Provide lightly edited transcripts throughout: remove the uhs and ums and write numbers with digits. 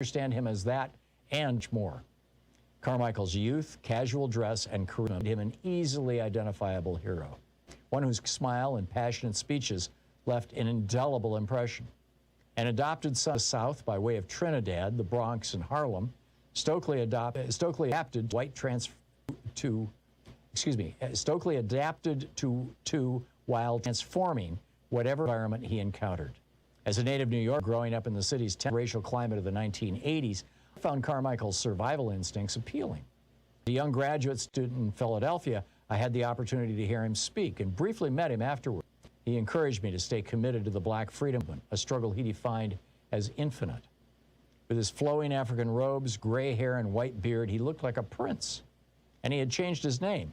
understand him as that and much more. Carmichael's youth, casual dress, and charisma made him an easily identifiable hero, one whose smile and passionate speeches left an indelible impression. An adopted son of the South by way of Trinidad, the Bronx, and Harlem, Stokely adapted to while transforming whatever environment he encountered. As a native New Yorker growing up in the city's racial climate of the 1980s, I found Carmichael's survival instincts appealing. As a young graduate student in Philadelphia, I had the opportunity to hear him speak and briefly met him afterward. He encouraged me to stay committed to the Black freedom movement, a struggle he defined as infinite. With his flowing African robes, gray hair, and white beard, he looked like a prince. And he had changed his name.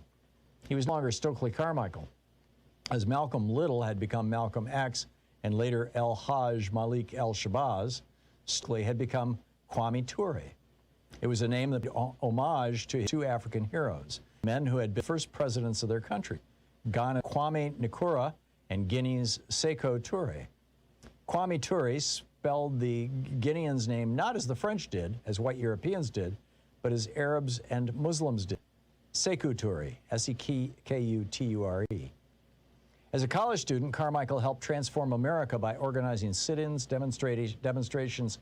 He was no longer Stokely Carmichael, as Malcolm Little had become Malcolm X, and later El Hajj Malik El Shabazz. Stokely had become Kwame Ture. It was a name that paid homage to two African heroes, men who had been first presidents of their country, Ghana's Kwame Nkrumah and Guinea's Sekou Touré. Kwame Ture spelled the Guinean's name not as the French did, as white Europeans did, but as Arabs and Muslims did. Sekou Touré, S-E-K-U-T-U-R-E. As a college student, Carmichael helped transform America by organizing sit-ins, demonstrations,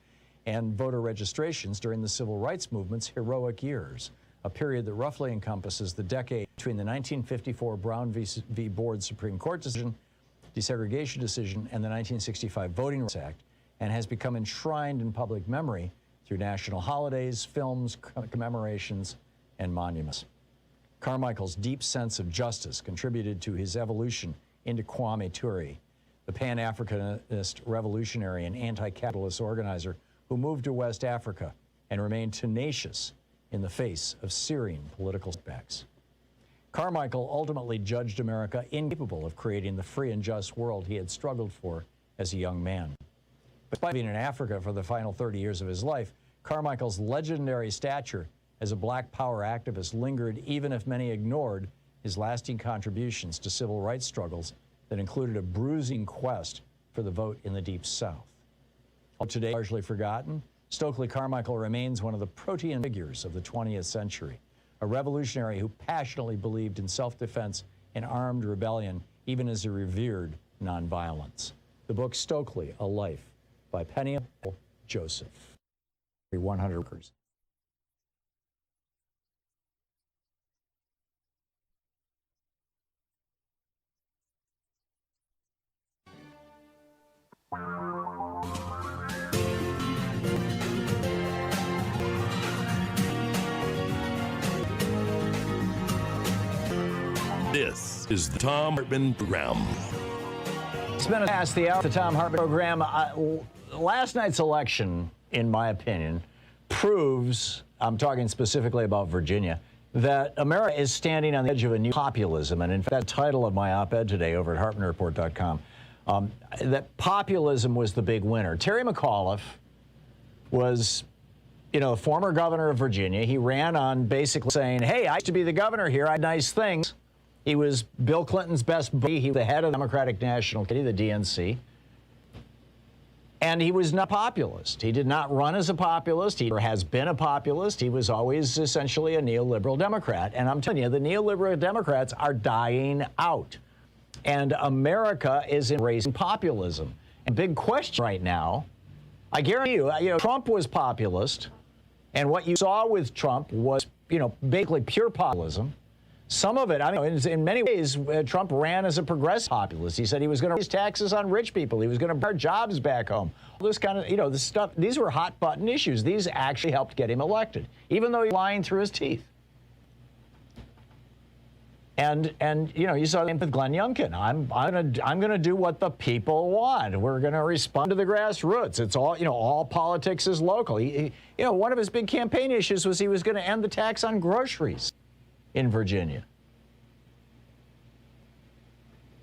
and voter registrations during the Civil Rights Movement's heroic years, a period that roughly encompasses the decade between the 1954 Brown v. Board Supreme Court decision, desegregation decision, and the 1965 Voting Rights Act, and has become enshrined in public memory through national holidays, films, commemorations, and monuments. Carmichael's deep sense of justice contributed to his evolution into Kwame Ture, the Pan-Africanist revolutionary and anti-capitalist organizer who moved to West Africa and remained tenacious in the face of searing political setbacks. Carmichael ultimately judged America incapable of creating the free and just world he had struggled for as a young man. Despite being in Africa for the final 30 years of his life, Carmichael's legendary stature as a Black Power activist lingered even if many ignored his lasting contributions to civil rights struggles that included a bruising quest for the vote in the Deep South. Today, largely forgotten, Stokely Carmichael remains one of the protean figures of the 20th century, a revolutionary who passionately believed in self-defense and armed rebellion, even as he revered nonviolence. The book Stokely, A Life, by Penny Joseph. 100 workers. This is the Thom Hartmann Program. It's been past the hour of the Thom Hartmann Program. Last night's election, in my opinion, proves, I'm talking specifically about Virginia, that America is standing on the edge of a new populism. And in fact, that's the title of my op-ed today over at HartmannReport.com, that populism was the big winner. Terry McAuliffe was, the former governor of Virginia. He ran on basically saying, hey, I used to be the governor here. I had nice things. He was Bill Clinton's best buddy. He was the head of the Democratic National Committee, the DNC. And he was not a populist. He did not run as a populist. He has been a populist. He was always essentially a neoliberal Democrat. And I'm telling you, the neoliberal Democrats are dying out. And America is embracing populism. And big question right now, I guarantee you, Trump was populist. And what you saw with Trump was, basically pure populism. Some of it, in many ways, Trump ran as a progressive populist. He said he was going to raise taxes on rich people. He was going to bring jobs back home. All this kind of, this stuff, these were hot button issues. These actually helped get him elected, even though he was lying through his teeth. And you saw him with Glenn Youngkin. I'm gonna do what the people want. We're gonna respond to the grassroots. It's all, all politics is local. One of his big campaign issues was he was going to end the tax on groceries in Virginia.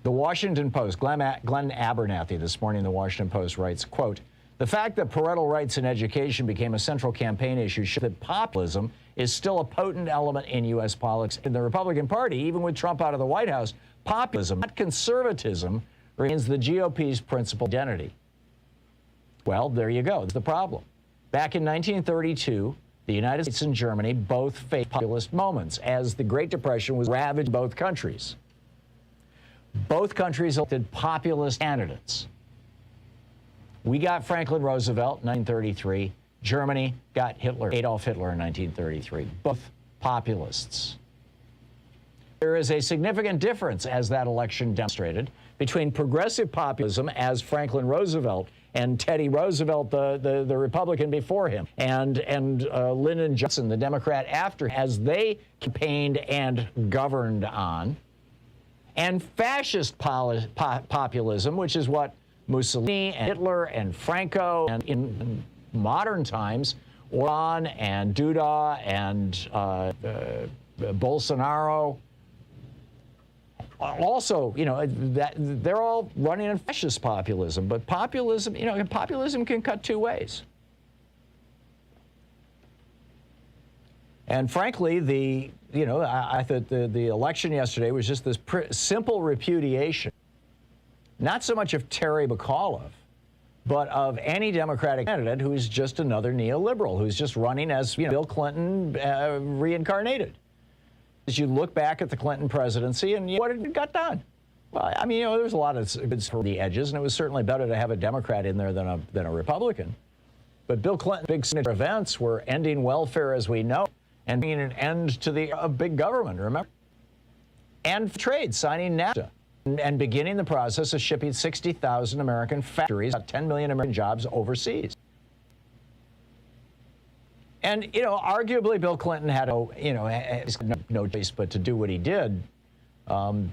The Washington Post, Glenn Abernathy this morning in the Washington Post writes, quote, the fact that parental rights in education became a central campaign issue shows that populism is still a potent element in U.S. politics. In the Republican Party, even with Trump out of the White House, populism, not conservatism, remains the GOP's principal identity. Well, there you go. That's the problem. Back in 1932, the United States and Germany both faced populist moments as the Great Depression was ravaging both countries. Both countries elected populist candidates. We got Franklin Roosevelt in 1933. Germany got Adolf Hitler in 1933. Both populists. There is a significant difference, as that election demonstrated, between progressive populism, as Franklin Roosevelt and Teddy Roosevelt, the Republican before him, and Lyndon Johnson, the Democrat after, as they campaigned and governed on, and fascist populism, which is what Mussolini and Hitler and Franco, and in modern times, Orban and Duda and Bolsonaro. Also, you know, that they're all running on fascist populism, but populism, you know, populism can cut two ways. And frankly, I thought the election yesterday was just this simple repudiation, not so much of Terry McAuliffe, but of any Democratic candidate who's just another neoliberal, who's just running as, you know, Bill Clinton reincarnated. As you look back at the Clinton presidency and what it got done. Well, I mean, you know, there's a lot of good for the edges, and it was certainly better to have a Democrat in there than a Republican. But Bill Clinton's big signature events were ending welfare as we know and being an end to the big government, remember? And trade, signing NAFTA, and beginning the process of shipping 60,000 American factories, about 10 million American jobs overseas. And, you know, arguably Bill Clinton had no choice but to do what he did, to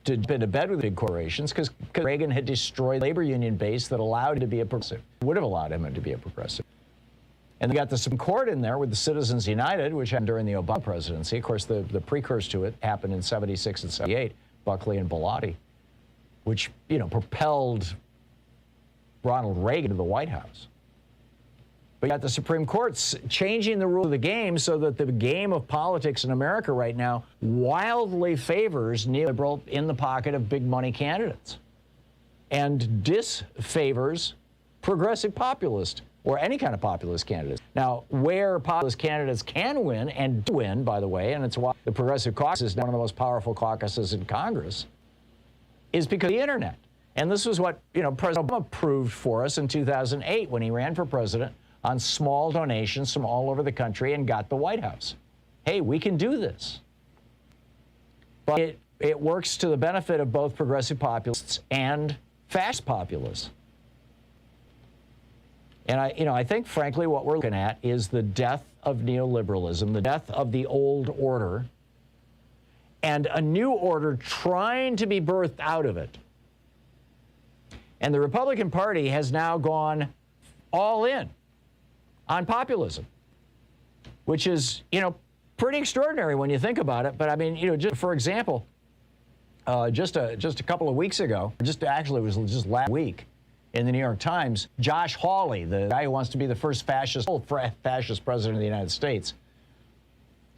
bed to bed with big corporations, because Reagan had destroyed the labor union base that allowed him to be a progressive, would have allowed him to be a progressive. And they got the Supreme Court in there with the Citizens United, which happened during the Obama presidency. Of course, the precursor to it happened in 76 and 78, Buckley and Bellotti, which, you know, propelled Ronald Reagan to the White House. But you got the Supreme Court changing the rule of the game so that the game of politics in America right now wildly favors neoliberal in the pocket of big money candidates and disfavors progressive populist or any kind of populist candidates. Now, where populist candidates can win, and do win, by the way, and it's why the Progressive Caucus is one of the most powerful caucuses in Congress, is because of the internet. And this was what, you know, President Obama proved for us in 2008 when he ran for president on small donations from all over the country and got the White House. Hey, we can do this. But it works to the benefit of both progressive populists and fascist populists. And I think, frankly, what we're looking at is the death of neoliberalism, the death of the old order, and a new order trying to be birthed out of it. And the Republican Party has now gone all in on populism, which is, you know, pretty extraordinary when you think about it. But I mean, you know, just for example, just a couple of weeks ago, it was just last week in the New York Times, Josh Hawley, the guy who wants to be the first fascist president of the United States,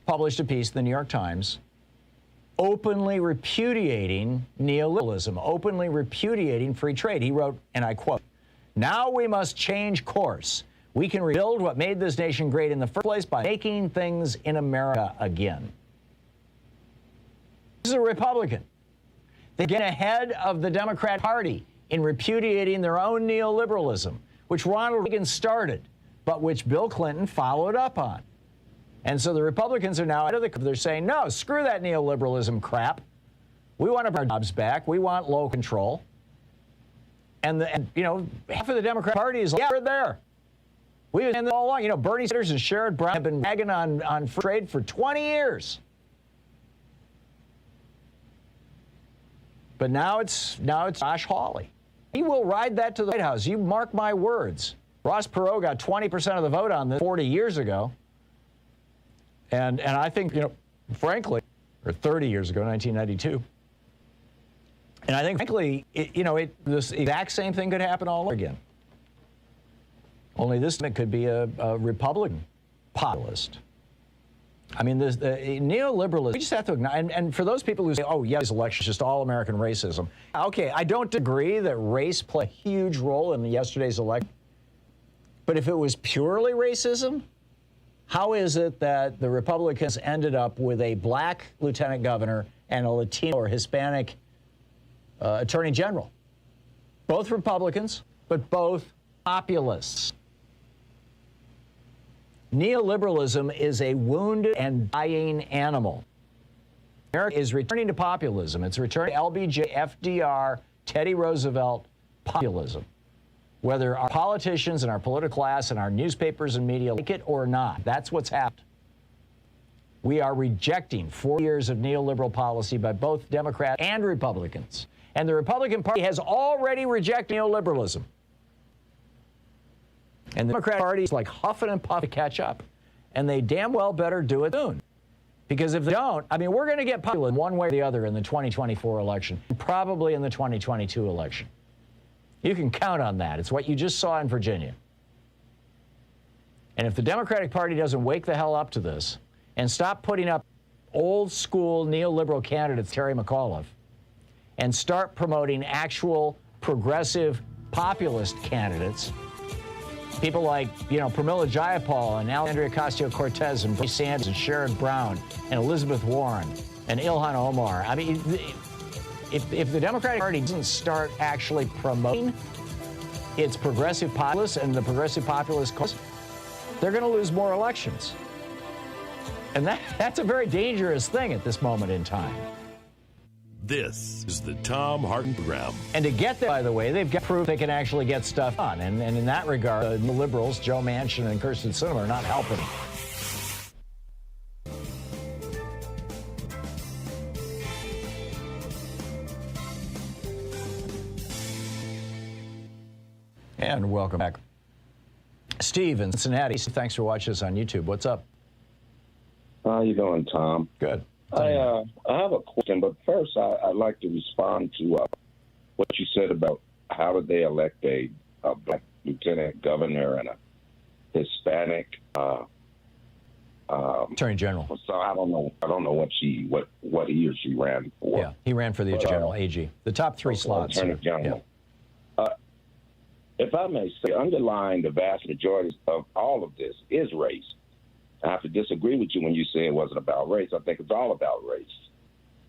published a piece in the New York Times openly repudiating neoliberalism, openly repudiating free trade. He wrote, and I quote, "Now we must change course. We can rebuild what made this nation great in the first place by making things in America again." This is a Republican. They get ahead of the Democrat Party in repudiating their own neoliberalism, which Ronald Reagan started, but which Bill Clinton followed up on. And so the Republicans are now they're saying, no, screw that neoliberalism crap. We want our jobs back. We want low control. And you know, half of the Democrat Party is like, yeah, we're there. We've been all along. You know, Bernie Sanders and Sherrod Brown have been ragging on free trade for 20 years. But now it's Josh Hawley. He will ride that to the White House. You mark my words. Ross Perot got 20% of the vote on this 40 years ago. And I think, you know, frankly, or 30 years ago, 1992. And I think, frankly, this exact same thing could happen all over again. Only this time it could be a Republican populist. I mean, the neoliberalism, we just have to acknowledge, and for those people who say, oh, yeah, this election is just all American racism. Okay, I don't agree that race played a huge role in yesterday's election. But if it was purely racism, how is it that the Republicans ended up with a black lieutenant governor and a Latino or Hispanic attorney general? Both Republicans, but both populists. Neoliberalism is a wounded and dying animal. America is returning to populism. It's returning to LBJ, FDR, Teddy Roosevelt populism. Whether our politicians and our political class and our newspapers and media like it or not, that's what's happened. We are rejecting 4 years of neoliberal policy by both Democrats and Republicans. And the Republican Party has already rejected neoliberalism. And the Democratic Party is like huffing and puffing to catch up. And they damn well better do it soon. Because if they don't, I mean, we're going to get populism one way or the other in the 2024 election, probably in the 2022 election. You can count on that. It's what you just saw in Virginia. And if the Democratic Party doesn't wake the hell up to this and stop putting up old school neoliberal candidates, Terry McAuliffe, and start promoting actual progressive populist candidates, people like, Pramila Jayapal and Alexandria Ocasio-Cortez and Bernie Sanders and Sherrod Brown and Elizabeth Warren and Ilhan Omar. I mean, if the Democratic Party doesn't start actually promoting its progressive populists and the progressive populist cause, they're going to lose more elections. And that's a very dangerous thing at this moment in time. This is the Thom Hartmann Program. And to get there, by the way, they've got proof they can actually get stuff done. And in that regard, the liberals, Joe Manchin and Kirsten Sinema, are not helping. And welcome back. Steve in Cincinnati. Thanks for watching us on YouTube. What's up? How you doing, Tom? Good. I have a question, but first I'd like to respond to what you said about how did they elect a black lieutenant governor and a Hispanic Attorney General. So I don't know what he or she ran for. Yeah, he ran for the Attorney General, AG. The top three slots. Attorney General. Yeah. If I may say, underlying the vast majority of all of this is race. I have to disagree with you when you say it wasn't about race. I think it's all about race.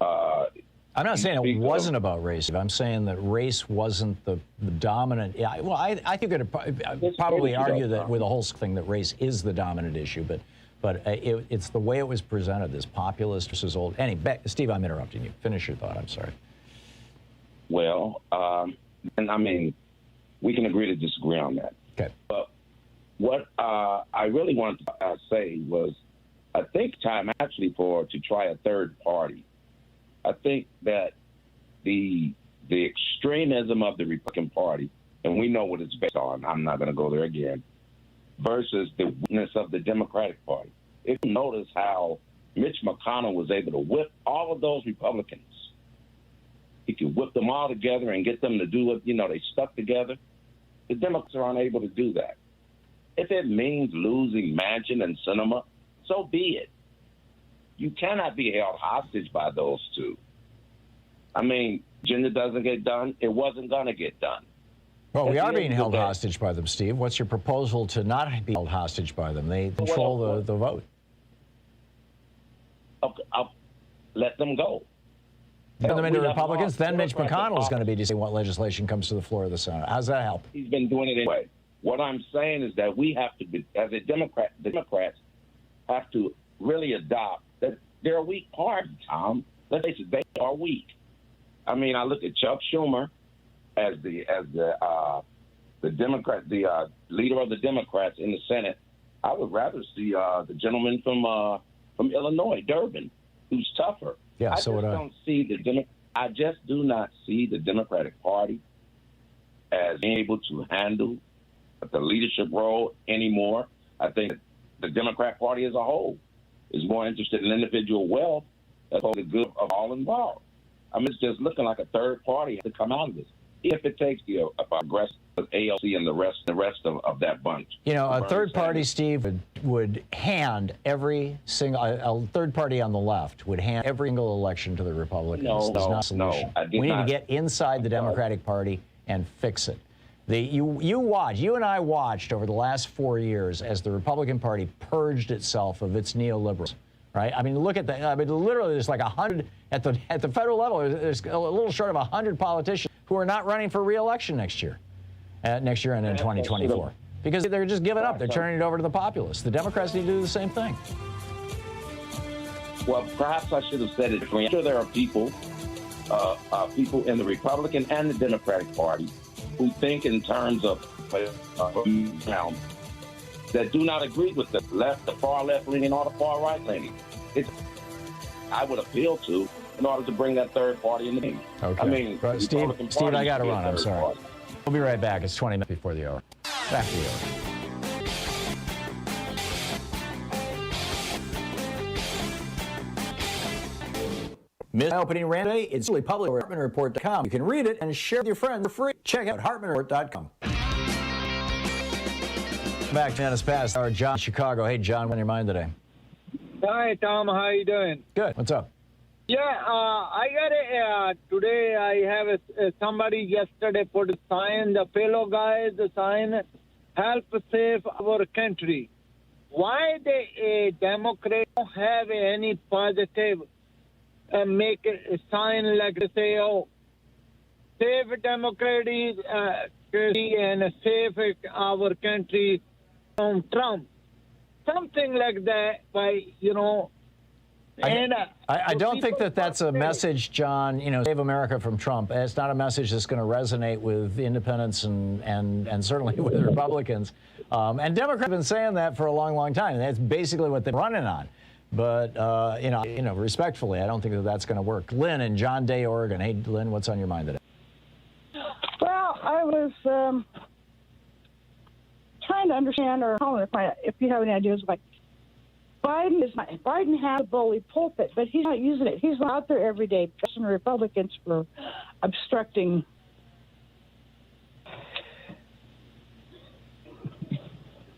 I'm not saying it wasn't about race. I'm saying that race wasn't the dominant. Yeah, well, I think I'd probably argue that with the whole thing that race is the dominant issue, but it's the way it was presented, this populist versus old. Anyway, Steve, I'm interrupting you. Finish your thought. I'm sorry. Well, and I mean, we can agree to disagree on that. Okay. But what I really wanted to say was, I think time actually to try a third party. I think that the extremism of the Republican Party, and we know what it's based on, I'm not going to go there again, versus the weakness of the Democratic Party. If you notice how Mitch McConnell was able to whip all of those Republicans, he could whip them all together and get them to do what, they stuck together. The Democrats are unable to do that. If it means losing Manchin and Sinema, so be it. You cannot be held hostage by those two. I mean, Virginia doesn't get done. It wasn't going to get done. Well, we are being held hostage by them, Steve. What's your proposal to not be held hostage by them? They control the vote. Okay, I'll let them go. Turn them into Republicans, then Mitch McConnell is going to be deciding what legislation comes to the floor of the Senate. How's that help? He's been doing it anyway. What I'm saying is that we have to be, as a Democrat, the Democrats have to really adopt that they're a weak party, Tom. Let's face it, they are weak. I mean, I look at Chuck Schumer as the Democrat, the leader of the Democrats in the Senate. I would rather see the gentleman from Illinois, Durbin, who's tougher. Yeah, I just do not see the Democratic Party as being able to handle the leadership role anymore. I think the Democrat Party as a whole is more interested in individual wealth as opposed to the good of all involved. I mean, it's just looking like a third party to come out of this, if it takes the aggressive AOC and the rest of that bunch. A third party, Steve, would hand every single a third party on the left would hand every single election to the Republicans. No, we need to get inside the Democratic Party and fix it. You and I watched over the last 4 years as the Republican Party purged itself of its neoliberals, right? I mean, look at that. I mean, literally, there's like 100 at the federal level. There's a little short of 100 politicians who are not running for re-election next year and in 2024 because they're just giving up. They're turning it over to the populists. The Democrats need to do the same thing. Well, perhaps I should have said it differently. I'm sure there are people in the Republican and the Democratic Party who think in terms of that do not agree with the left, the far left leaning, or the far right leaning. I would appeal to in order to bring that third party in the game. Okay. I mean, Steve, I got to run. I'm sorry. Party. We'll be right back. It's 20 minutes before the hour. Back to you. Miss my opening rant today? It's really public at HartmannReport.com. You can read it and share with your friends for free. Check out HartmannReport.com. Back to minutes past hour. John, Chicago. Hey, John, what's on your mind today? Hi, Tom. How you doing? Good. What's up? Yeah, I got today I have somebody yesterday put a sign, the fellow guy, the sign, help save our country. Why the Democrats don't have any positive make a sign like to say, oh, save democracy and save our country from Trump. Something like that by, I don't think that's a message, John, save America from Trump. It's not a message that's going to resonate with independents and certainly with Republicans. And Democrats have been saying that for a long, long time. That's basically what they're running on. But, respectfully, I don't think that's going to work. Lynn in John Day, Oregon. Hey, Lynn, what's on your mind today? Well, I was trying to understand, or if you have any ideas, like Biden has a bully pulpit, but he's not using it. He's out there every day pressing Republicans for obstructing.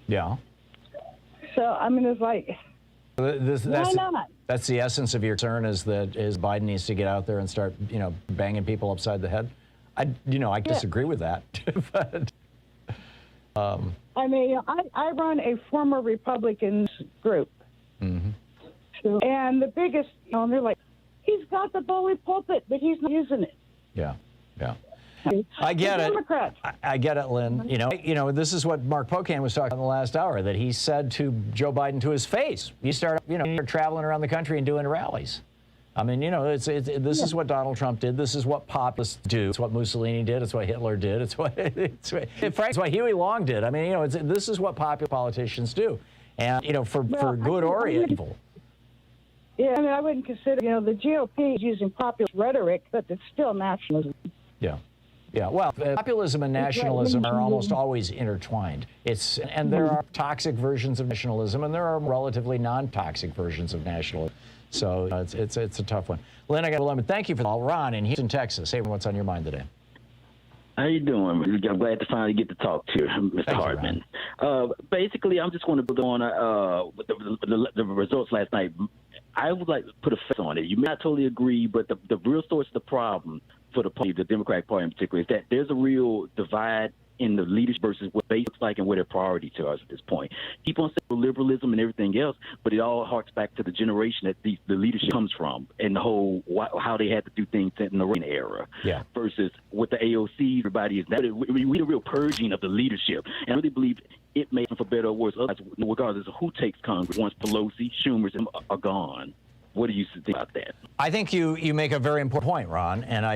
Yeah. So, I mean, it's like... Why not? That's the essence of your concern is Biden needs to get out there and start, banging people upside the head. I disagree with that. But, I mean, I run a former Republicans group. Mm-hmm. And the biggest, they're like, he's got the bully pulpit, but he's not using it. Yeah. I get it. I get it, Lynn. This is what Mark Pocan was talking about in the last hour, that he said to Joe Biden to his face. You start, you're traveling around the country and doing rallies. I mean, this is what Donald Trump did. This is what populists do. It's what Mussolini did. It's what Hitler did. It's what Huey Long did. I mean, this is what popular politicians do. And, for good or evil. Yeah, I mean, I wouldn't consider, the GOP is using populist rhetoric, but it's still nationalism. Yeah. Well, populism and nationalism are almost always intertwined. And there are toxic versions of nationalism, and there are relatively non-toxic versions of nationalism. So it's a tough one. Lynn, I got a limit. Thank you for that. Ron in Houston, Texas. Hey, what's on your mind today? How you doing? I'm glad to finally get to talk to you, Mr. Hartman. Basically, I'm just going to build on with the results last night. I would like to put a face on it. You may not totally agree, but the real source of the problem for the party, the Democratic Party in particular, is that there's a real divide in the leadership versus what base looks like and what their priorities are at this point. Keep on saying liberalism and everything else, but it all harks back to the generation that the leadership comes from and the whole how they had to do things in the Reagan era. Yeah. Versus with the AOC, everybody is we need a real purging of the leadership, and I really believe it may, for better or worse, regardless of who takes Congress once Pelosi, Schumer are gone. What do you think about that? I think you make a very important point, Ron, and I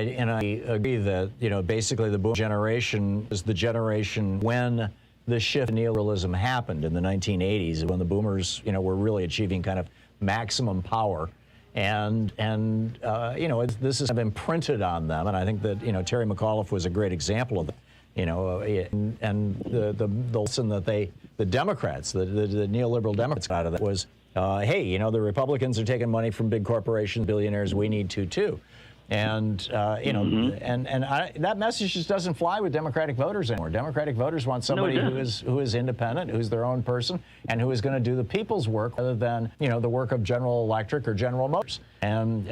agree that basically the boom generation is the generation when the shift in neoliberalism happened in the 1980s, when the boomers were really achieving kind of maximum power, and this is kind of imprinted on them, and I think that Terry McAuliffe was a great example of that. And the lesson that the Democrats, the neoliberal Democrats got out of that was, hey, the Republicans are taking money from big corporations, billionaires. We need to too, and that message just doesn't fly with Democratic voters anymore. Democratic voters want somebody who is independent, who's their own person, and who is going to do the people's work rather than the work of General Electric or General Motors. And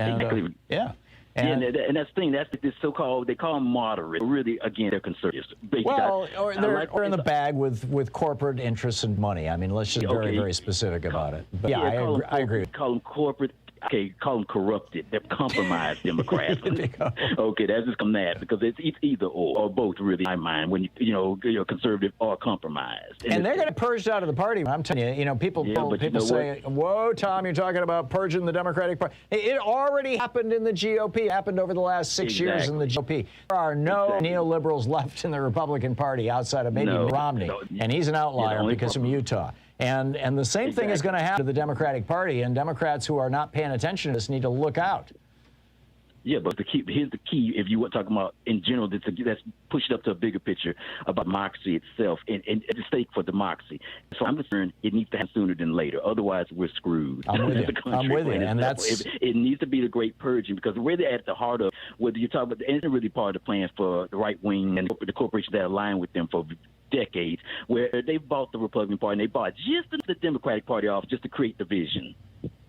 And that's the thing. That's this so-called, they call them moderate. Really, again, they're conservatives. Well, or they're in the bag with corporate interests and money. I mean, let's just be very, very specific about it. But yeah, I agree. Call them corporate. Okay, call them corrupted. They're compromised Democrats. Okay, that's just come that because it's either or both, really, in my mind, when you're conservative or compromised. And they're going to purge out of the party. I'm telling you, people say, whoa, Tom, you're talking about purging the Democratic Party. It already happened in the GOP. It happened over the last 6 years in the GOP. There are no neoliberals left in the Republican Party outside of maybe Romney. And he's an outlier because from Utah. And the same thing is going to happen to the Democratic Party, and Democrats who are not paying attention to this need to look out. Yeah, but here's the key. If you were talking about in general, that's push it up to a bigger picture about democracy itself and the stake for democracy. So I'm concerned it needs to happen sooner than later. Otherwise, we're screwed. I'm with you. And it needs to be the great purging because we're really at the heart of whether you talk about, and it's really part of the plan for the right wing and the corporations that align with them for decades, where they bought the Republican Party and they bought just the Democratic Party off just to create division.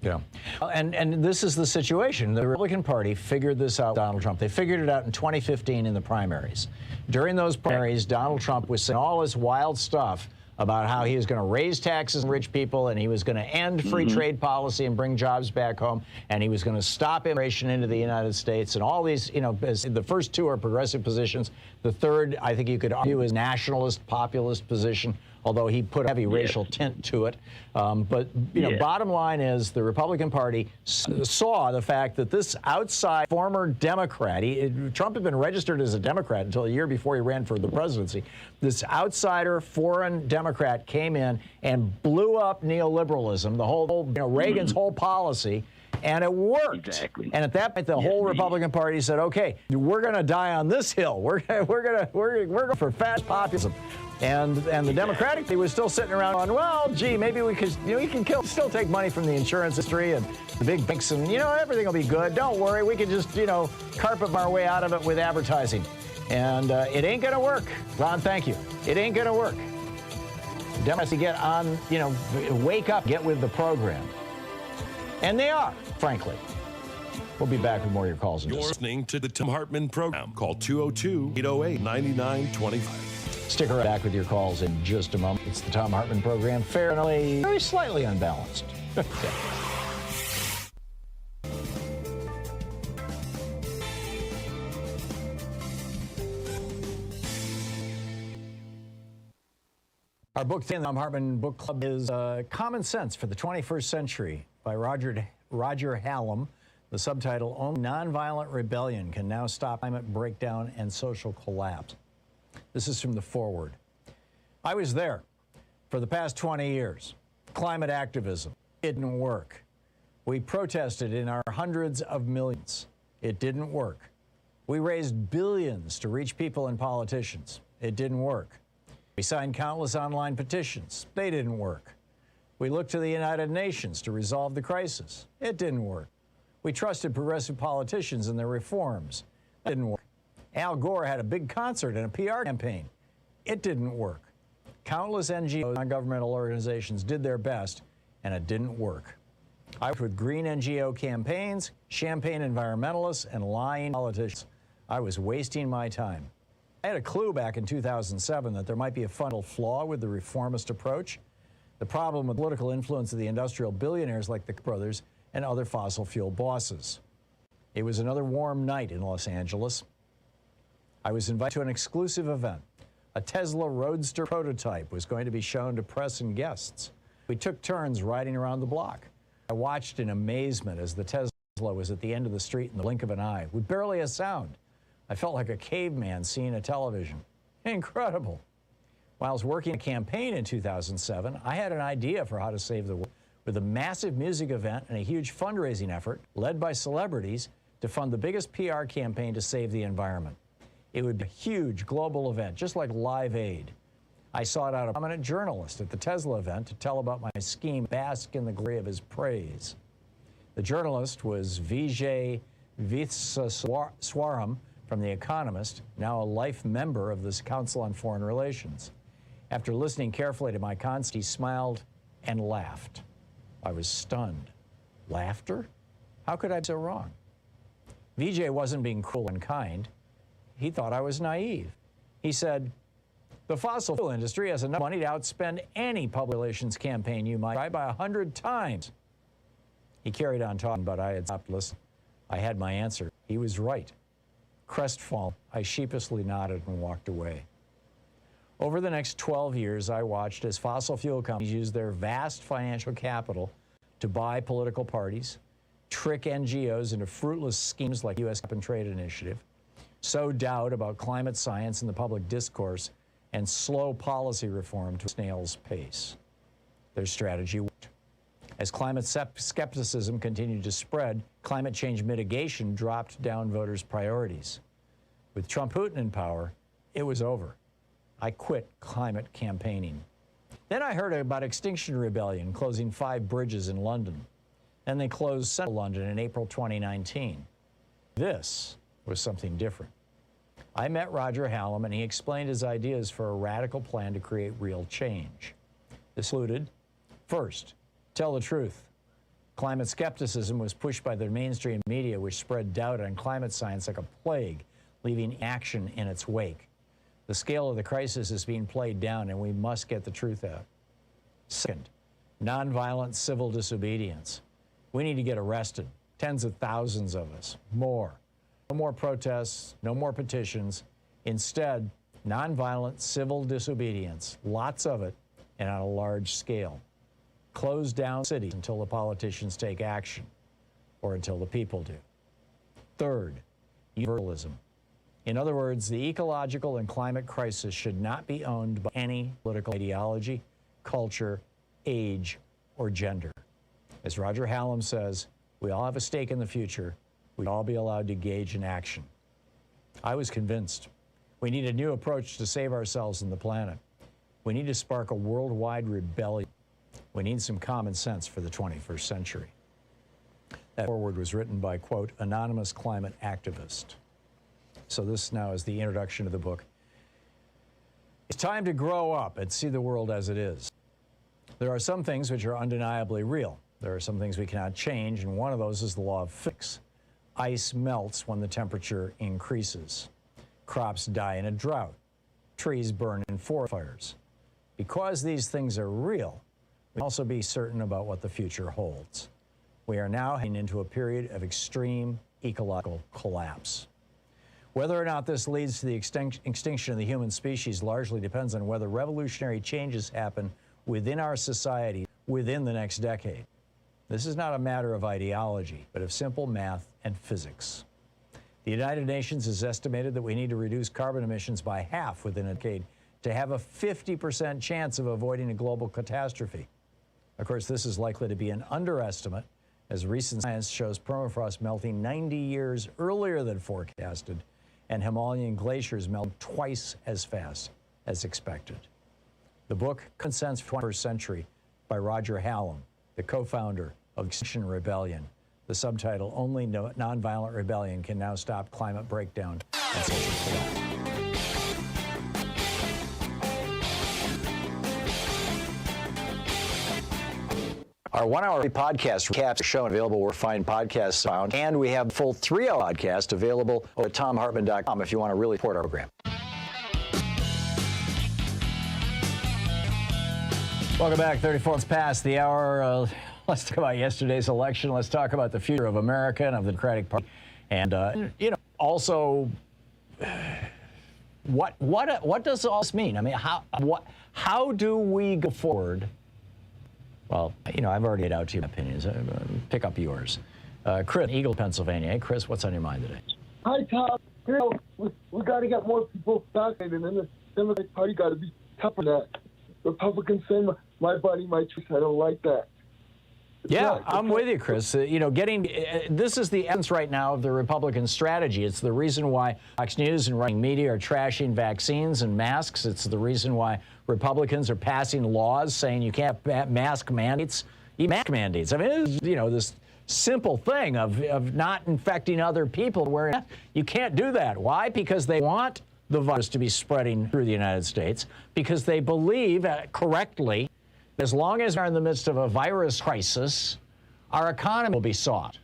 Yeah. And this is the situation. The Republican Party figured this out, Donald Trump. They figured it out in 2015 in the primaries. During those primaries, Donald Trump was saying all this wild stuff about how he was going to raise taxes on rich people and he was going to end free trade policy and bring jobs back home and he was going to stop immigration into the United States and all these, the first two are progressive positions. The third, I think you could argue, is nationalist, populist position, although he put a heavy racial tint to it. Bottom line is the Republican Party saw the fact that this outside former Democrat, Trump had been registered as a Democrat until a year before he ran for the presidency. This outsider foreign Democrat came in and blew up neoliberalism, the whole, Reagan's whole policy. And it worked. Exactly. And at that point, the whole Republican Party said, "Okay, we're going to die on this hill. We're going for fast populism." And the Democratic Party was still sitting around going, "Well, gee, maybe we could, we can still take money from the insurance industry and the big banks, and everything will be good. Don't worry, we can just carpet our way out of it with advertising." And it ain't going to work, Ron. Thank you. It ain't going to work. Democrats get on, wake up, get with the program. And they are, frankly. We'll be back with more of your calls. You're listening to the Thom Hartmann Program. Call 202-808-9925. Stick around, back with your calls in just a moment. It's the Thom Hartmann Program, fair and only very slightly unbalanced. Our book today in the Thom Hartmann Book Club is Common Sense for the 21st Century by Roger Hallam. The subtitle, Only Nonviolent Rebellion Can Now Stop Climate Breakdown and Social Collapse. This is from the foreword. I was there for the past 20 years. Climate activism. It didn't work. We protested in our hundreds of millions. It didn't work. We raised billions to reach people and politicians. It didn't work. We signed countless online petitions. They didn't work. We looked to the United Nations to resolve the crisis. It didn't work. We trusted progressive politicians and their reforms. It didn't work. Al Gore had a big concert and a PR campaign. It didn't work. Countless NGOs, non-governmental organizations did their best, and it didn't work. I worked with green NGO campaigns, champagne environmentalists, and lying politicians. I was wasting my time. I had a clue back in 2007 that there might be a fundamental flaw with the reformist approach. The problem with political influence of the industrial billionaires like the brothers and other fossil fuel bosses. It was another warm night in Los Angeles. I was invited to an exclusive event. A Tesla Roadster prototype was going to be shown to press and guests. We took turns riding around the block. I watched in amazement as the Tesla was at the end of the street in the blink of an eye, with barely a sound. I felt like a caveman seeing a television. Incredible. While I was working a campaign in 2007, I had an idea for how to save the world with a massive music event and a huge fundraising effort led by celebrities to fund the biggest PR campaign to save the environment. It would be a huge global event, just like Live Aid. I sought out a prominent journalist at the Tesla event to tell about my scheme, bask in the glory of his praise. The journalist was Vijay Vithswaram from The Economist, now a life member of this Council on Foreign Relations. After listening carefully to my concept, he smiled and laughed. I was stunned. Laughter? How could I be so wrong? VJ wasn't being cruel and kind. He thought I was naive. He said, the fossil fuel industry has enough money to outspend any public relations campaign you might try by 100 times. He carried on talking, but I had stopped listening. I had my answer. He was right. Crestfallen, I sheepishly nodded and walked away. Over the next 12 years, I watched as fossil fuel companies used their vast financial capital to buy political parties, trick NGOs into fruitless schemes like U.S. Cap and Trade Initiative, sow doubt about climate science in the public discourse, and slow policy reform to a snail's pace. Their strategy worked. As climate skepticism continued to spread, climate change mitigation dropped down voters' priorities. With Trump Putin in power, it was over. I quit climate campaigning. Then I heard about Extinction Rebellion closing 5 bridges in London. Then they closed central London in April 2019. This was something different. I met Roger Hallam, and he explained his ideas for a radical plan to create real change. This included, first, tell the truth. Climate skepticism was pushed by the mainstream media, which spread doubt on climate science like a plague, leaving action in its wake. The scale of the crisis is being played down, and we must get the truth out. Second, nonviolent civil disobedience. We need to get arrested, tens of thousands of us, more. No more protests, no more petitions. Instead, nonviolent civil disobedience, lots of it, and on a large scale. Close down cities until the politicians take action, or until the people do. Third, universalism. In other words, the ecological and climate crisis should not be owned by any political ideology, culture, age, or gender. As Roger Hallam says, we all have a stake in the future. We'd all be allowed to engage in action. I was convinced. We need a new approach to save ourselves and the planet. We need to spark a worldwide rebellion. We need some common sense for the 21st century. That foreword was written by, quote, anonymous climate activist. So this now is the introduction to the book. It's time to grow up and see the world as it is. There are some things which are undeniably real. There are some things we cannot change, and one of those is the law of physics. Ice melts when the temperature increases. Crops die in a drought. Trees burn in forest fires. Because these things are real, we can also be certain about what the future holds. We are now heading into a period of extreme ecological collapse. Whether or not this leads to the extinction of the human species largely depends on whether revolutionary changes happen within our society within the next decade. This is not a matter of ideology, but of simple math and physics. The United Nations has estimated that we need to reduce carbon emissions by half within a decade to have a 50% chance of avoiding a global catastrophe. Of course, this is likely to be an underestimate, as recent science shows permafrost melting 90 years earlier than forecasted, and Himalayan glaciers melt twice as fast as expected. The book, Common Sense for the 21st Century, by Roger Hallam, the co-founder of Extinction Rebellion. The subtitle, Only Nonviolent Rebellion Can Now Stop Climate Breakdown and Social Collapse. Our 1-hour podcast recaps the show available where fine podcasts found, and we have a full 3-hour podcast available over at ThomHartmann.com if you want to really support our program. Welcome back. 34 minutes past the hour. Let's talk about yesterday's election. Let's talk about the future of America and of the Democratic Party, and also what does all this mean? I mean, how do we go forward? Well, I've already laid out to you my opinions. Pick up yours. Chris, Eagle, Pennsylvania. Hey, Chris, what's on your mind today? Hi, Tom. We got to get more people vaccinated, and then the Democratic Party got to be tougher than that. Republicans say, my body, my choice. I don't like that. Yeah, I'm with you, Chris. This is the essence right now of the Republican strategy. It's the reason why Fox News and right media are trashing vaccines and masks. It's the reason why Republicans are passing laws saying you can't have mask mandates. Mask mandates. I mean, this simple thing of not infecting other people wearing masks. You can't do that. Why? Because they want the virus to be spreading through the United States, because they believe correctly as long as we're in the midst of a virus crisis, our economy will be soft.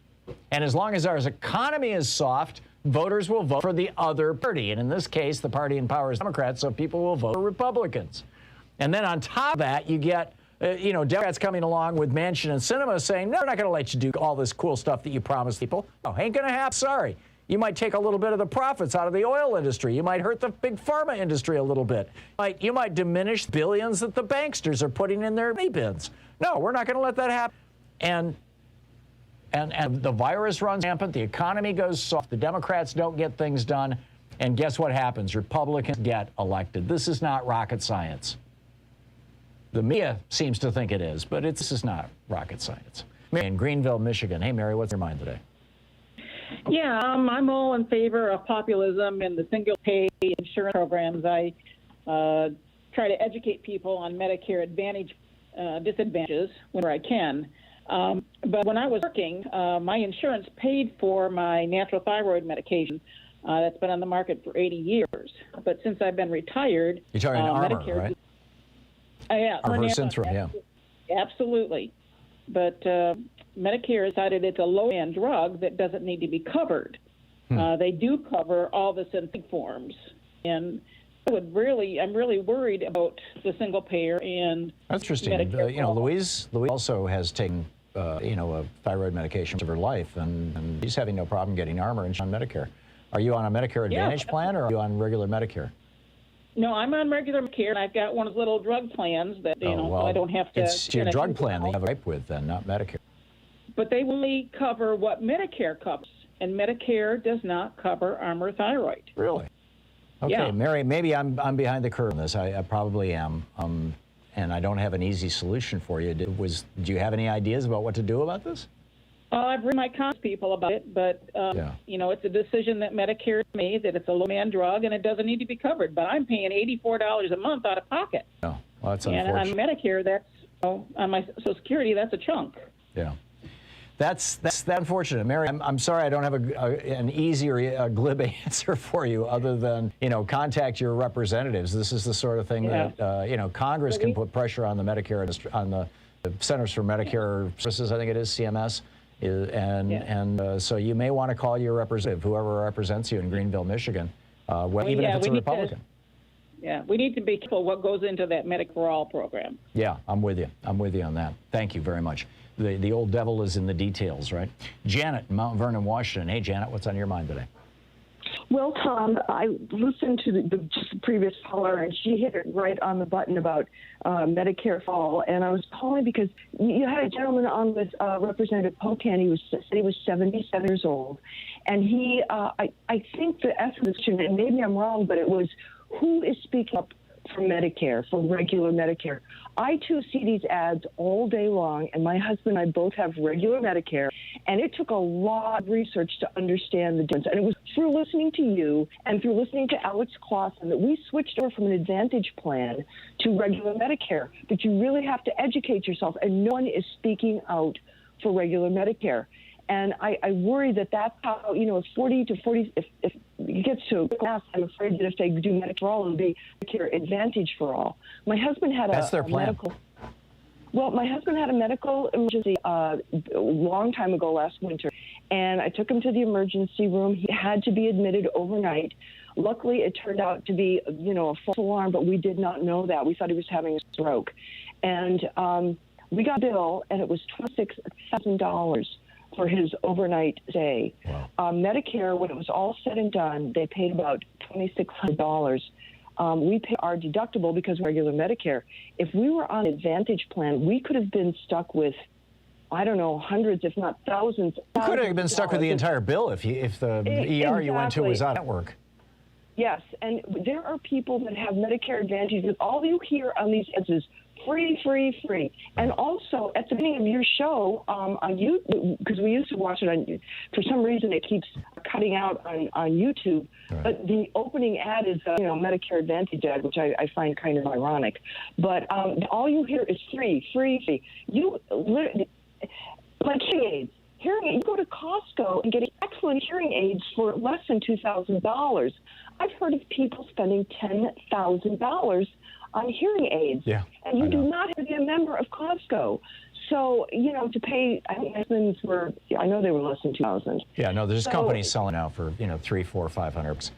And as long as our economy is soft, voters will vote for the other party. And in this case, the party in power is Democrats, so people will vote for Republicans. And then on top of that, you get, Democrats coming along with Manchin and Sinema saying, no, we're not going to let you do all this cool stuff that you promised people. No, ain't going to happen. Sorry. You might take a little bit of the profits out of the oil industry. You might hurt the big pharma industry a little bit. You might diminish billions that the banksters are putting in their money bins. No, we're not going to let that happen. And the virus runs rampant. The economy goes soft. The Democrats don't get things done. And guess what happens? Republicans get elected. This is not rocket science. The media seems to think it is, but this is not rocket science. Mary in Greenville, Michigan. Hey, Mary, what's your mind today? Yeah, I'm all in favor of populism and the single-pay insurance programs. I try to educate people on Medicare Advantage disadvantages whenever I can. But when I was working, my insurance paid for my natural thyroid medication that's been on the market for 80 years. But since I've been retired, you're talking Armor, Medicare, right? Yeah, Armor Synthron, yeah. Absolutely. But Medicare decided it's a low-end drug that doesn't need to be covered. They do cover all the synthetic forms, and I'm really worried about the single payer and that's interesting. Louise also has taken a thyroid medication of her life, and she's having no problem getting Armor and she's on Medicare. Are you on a Medicare Advantage plan, or are you on regular Medicare? No, I'm on regular Medicare, and I've got one of those little drug plans that so I don't have to. It's your drug plan that you have a gripe with, then, not Medicare. But they only cover what Medicare covers, and Medicare does not cover Armor thyroid. Really? Okay, yeah. Mary, maybe I'm behind the curve on this. I probably am, and I don't have an easy solution for you. Do you have any ideas about what to do about this? I've read my Congress people about it, but it's a decision that Medicare made that it's a low-man drug and it doesn't need to be covered. But I'm paying $84 a month out of pocket. Oh, well, that's and unfortunate. on Medicare, that's on my Social Security, that's a chunk. Yeah. That's unfortunate. Mary, I'm sorry I don't have an easy or a glib answer for you other than, contact your representatives. This is the sort of thing that, Congress can put pressure on the Medicare industry, on the Centers for Medicare Services, I think it is, CMS. So you may want to call your representative, whoever represents you in Greenville, Michigan, even if it's a Republican. We need to be careful what goes into that Medicare for All program. Yeah, I'm with you. I'm with you on that. Thank you very much. The old devil is in the details, right? Janet in Mount Vernon, Washington. Hey, Janet, what's on your mind today? Well, Tom, I listened to the previous caller, and she hit it right on the button about Medicare for all. And I was calling because you had a gentleman on with Representative Pocan. Said he was 77 years old, and he, I think the essence of the question, and maybe I'm wrong, but it was who is speaking up for Medicare, for regular Medicare. I, too, see these ads all day long, and my husband and I both have regular Medicare, and it took a lot of research to understand the difference. And it was through listening to you and through listening to Alex Clausen that we switched over from an Advantage plan to regular Medicare. But you really have to educate yourself, and no one is speaking out for regular Medicare. And I worry that that's how, if 40 to 40, if it gets to a class, I'm afraid that if they do Medicare for all, it'll be Medicare Advantage for all. My husband had that's their plan. medical. Well, my husband had a medical emergency a long time ago last winter, and I took him to the emergency room. He had to be admitted overnight. Luckily, it turned out to be, a false alarm, but we did not know that. We thought he was having a stroke. And we got a bill, and it was $26,000 for his overnight stay. Wow. Medicare, when it was all said and done, they paid about $2,600. We pay our deductible because we're regular Medicare. If we were on an Advantage plan, we could have been stuck with, I don't know, hundreds, if not thousands. You could have been stuck with the entire bill if the ER you went to was out of network. Yes, and there are people that have Medicare Advantage that all you hear on these ads is free, free, free. And also, at the beginning of your show, on YouTube, because we used to watch it on, for some reason it keeps cutting out on YouTube, right. But the opening ad is a Medicare Advantage ad, which I find kind of ironic. But all you hear is free, free, free. You literally, like hearing aids, you go to Costco and get excellent hearing aids for less than $2,000. I've heard of people spending $10,000 on hearing aids, and you do not have to be a member of Costco. So, to pay, I think husbands were, I know they were less than 2,000. Yeah, no, there's companies selling now for, 300, 400, 500.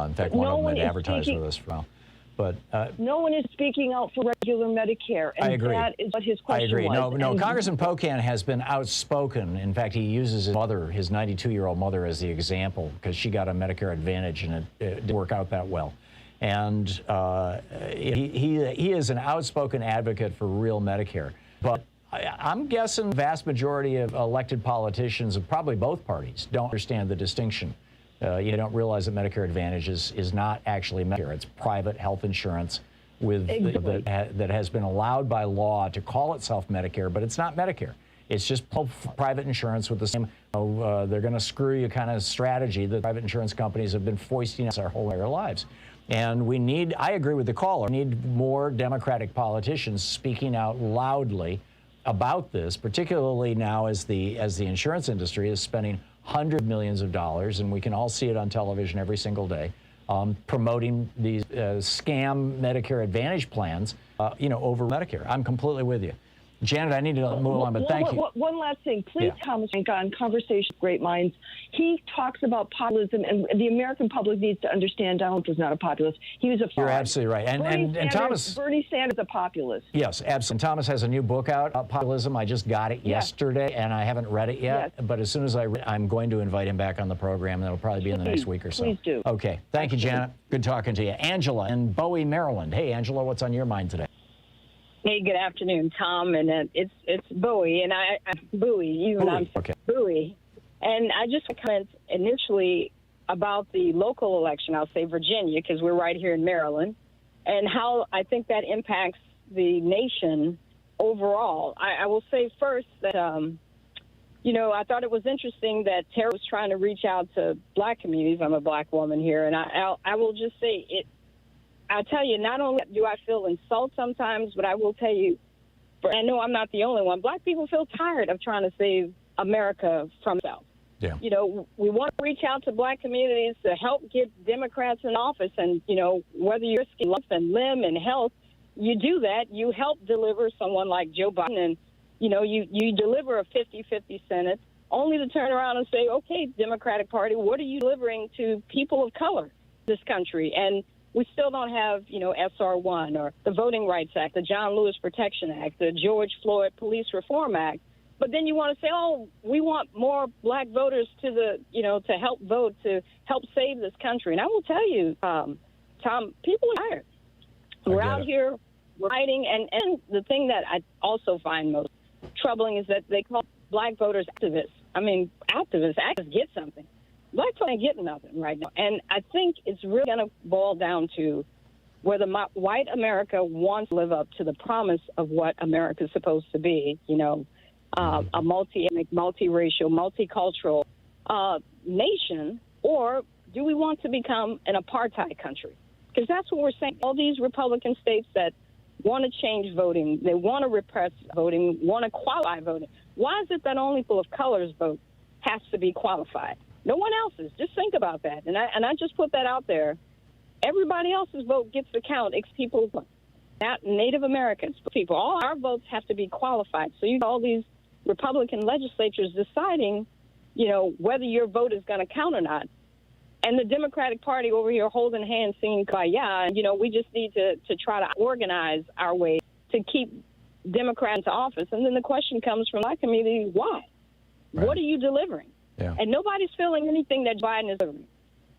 In fact, one of them had advertised with us for a while. But no one is speaking out for regular Medicare, and I agree. That is what his question I agree. was. No, Congressman Pocan has been outspoken. In fact, he uses his mother, his 92-year-old mother, as the example because she got a Medicare Advantage and it didn't work out that well. And he is an outspoken advocate for real Medicare. But I'm guessing the vast majority of elected politicians of probably both parties don't understand the distinction. You don't realize that Medicare Advantage is not actually Medicare. It's private health insurance with that has been allowed by law to call itself Medicare, but it's not Medicare. It's just private insurance with the same, they're going to screw you kind of strategy that private insurance companies have been foisting us our whole entire lives. And we need, I agree with the caller, we need more Democratic politicians speaking out loudly about this, particularly now as the insurance industry is spending hundreds of millions of dollars, and we can all see it on television every single day, promoting these scam Medicare Advantage plans, over Medicare. I'm completely with you. Janet, I need to move on, but thank you. One last thing. Please, Thomas, on Conversation with Great Minds, he talks about populism, and the American public needs to understand Donald Trump is not a populist. He was a fraud. You're absolutely right. And Thomas... Bernie Sanders is a populist. Yes, absolutely. And Thomas has a new book out, Populism. I just got it yesterday, and I haven't read it yet. Yes. But as soon as I read it, I'm going to invite him back on the program, and it'll probably be in the next week or so. Please do. Okay. Thank you, Janet. Good talking to you. Angela in Bowie, Maryland. Hey, Angela, what's on your mind today? Hey, good afternoon, Tom, and it's Bowie, and Bowie, Bowie, and I just comment initially about the local election. I'll say Virginia because we're right here in Maryland, and how I think that impacts the nation overall. I will say first that I thought it was interesting that Tara was trying to reach out to black communities. I'm a black woman here, and I will just say it. I'll tell you, not only do I feel insulted sometimes, but I will tell you, I know I'm not the only one, black people feel tired of trying to save America from itself. Yeah. We want to reach out to black communities to help get Democrats in office. And, whether you're risking life and limb and health, you do that. You help deliver someone like Joe Biden. And, you deliver a 50-50 Senate only to turn around and say, okay, Democratic Party, what are you delivering to people of color in this country? And we still don't have, SR1 or the Voting Rights Act, the John Lewis Protection Act, the George Floyd Police Reform Act. But then you want to say, oh, we want more black voters to help vote, to help save this country. And I will tell you, Tom, people are tired. We're out here, we're fighting. And the thing that I also find most troubling is that they call black voters activists. I mean, activists get something. Black folk ain't getting nothing right now. And I think it's really going to boil down to whether white America wants to live up to the promise of what America is supposed to be, a multi-ethnic, multiracial, multicultural nation, or do we want to become an apartheid country? Because that's what we're saying. All these Republican states that want to change voting, they want to repress voting, want to qualify voting. Why is it that only people of color's vote has to be qualified? No one else's. Just think about that. And I just put that out there. Everybody else's vote gets the count, except people, not Native Americans, people. All our votes have to be qualified. So you have all these Republican legislatures deciding, whether your vote is going to count or not. And the Democratic Party over here holding hands saying, we just need to try to organize our way to keep Democrats in office. And then the question comes from my community, why? Right. What are you delivering? Yeah. And nobody's feeling anything that Biden is doing.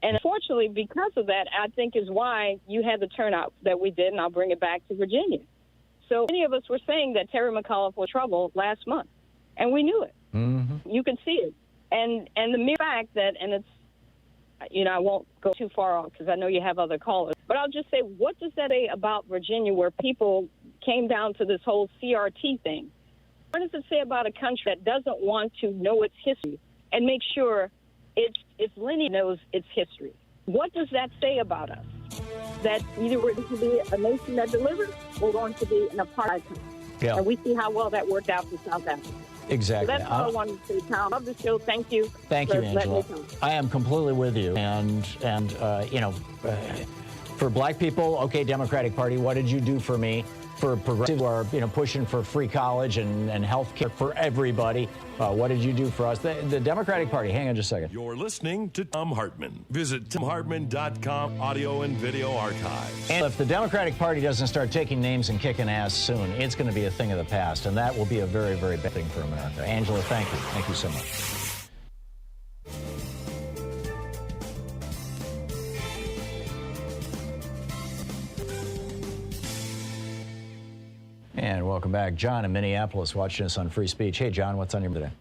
And unfortunately, because of that, I think is why you had the turnout that we did, and I'll bring it back to Virginia. So many of us were saying that Terry McAuliffe was trouble last month, and we knew it. Mm-hmm. You could see it. And the mere fact that, and it's, I won't go too far off because I know you have other callers, but I'll just say, what does that say about Virginia where people came down to this whole CRT thing? What does it say about a country that doesn't want to know its history and make sure its lineage knows its history? What does that say about us? That either we're going to be a nation that delivers or we're going to be an apartheid country. Yeah. And we see how well that worked out for South Africa. Exactly. So that's all I wanted to say, Tom. Love the show. Thank you. Thank you, Angela. I am completely with you. And for black people, okay, Democratic Party, what did you do for me? for progressives who are, pushing for free college and health care for everybody. What did you do for us? The Democratic Party, hang on just a second. You're listening to Thom Hartmann. Visit ThomHartmann.com, audio and video archives. And if the Democratic Party doesn't start taking names and kicking ass soon, it's going to be a thing of the past, and that will be a very, very bad thing for America. Angela, thank you. Thank you so much. And welcome back. John in Minneapolis watching us on Free Speech. Hey, John, what's on your mind today?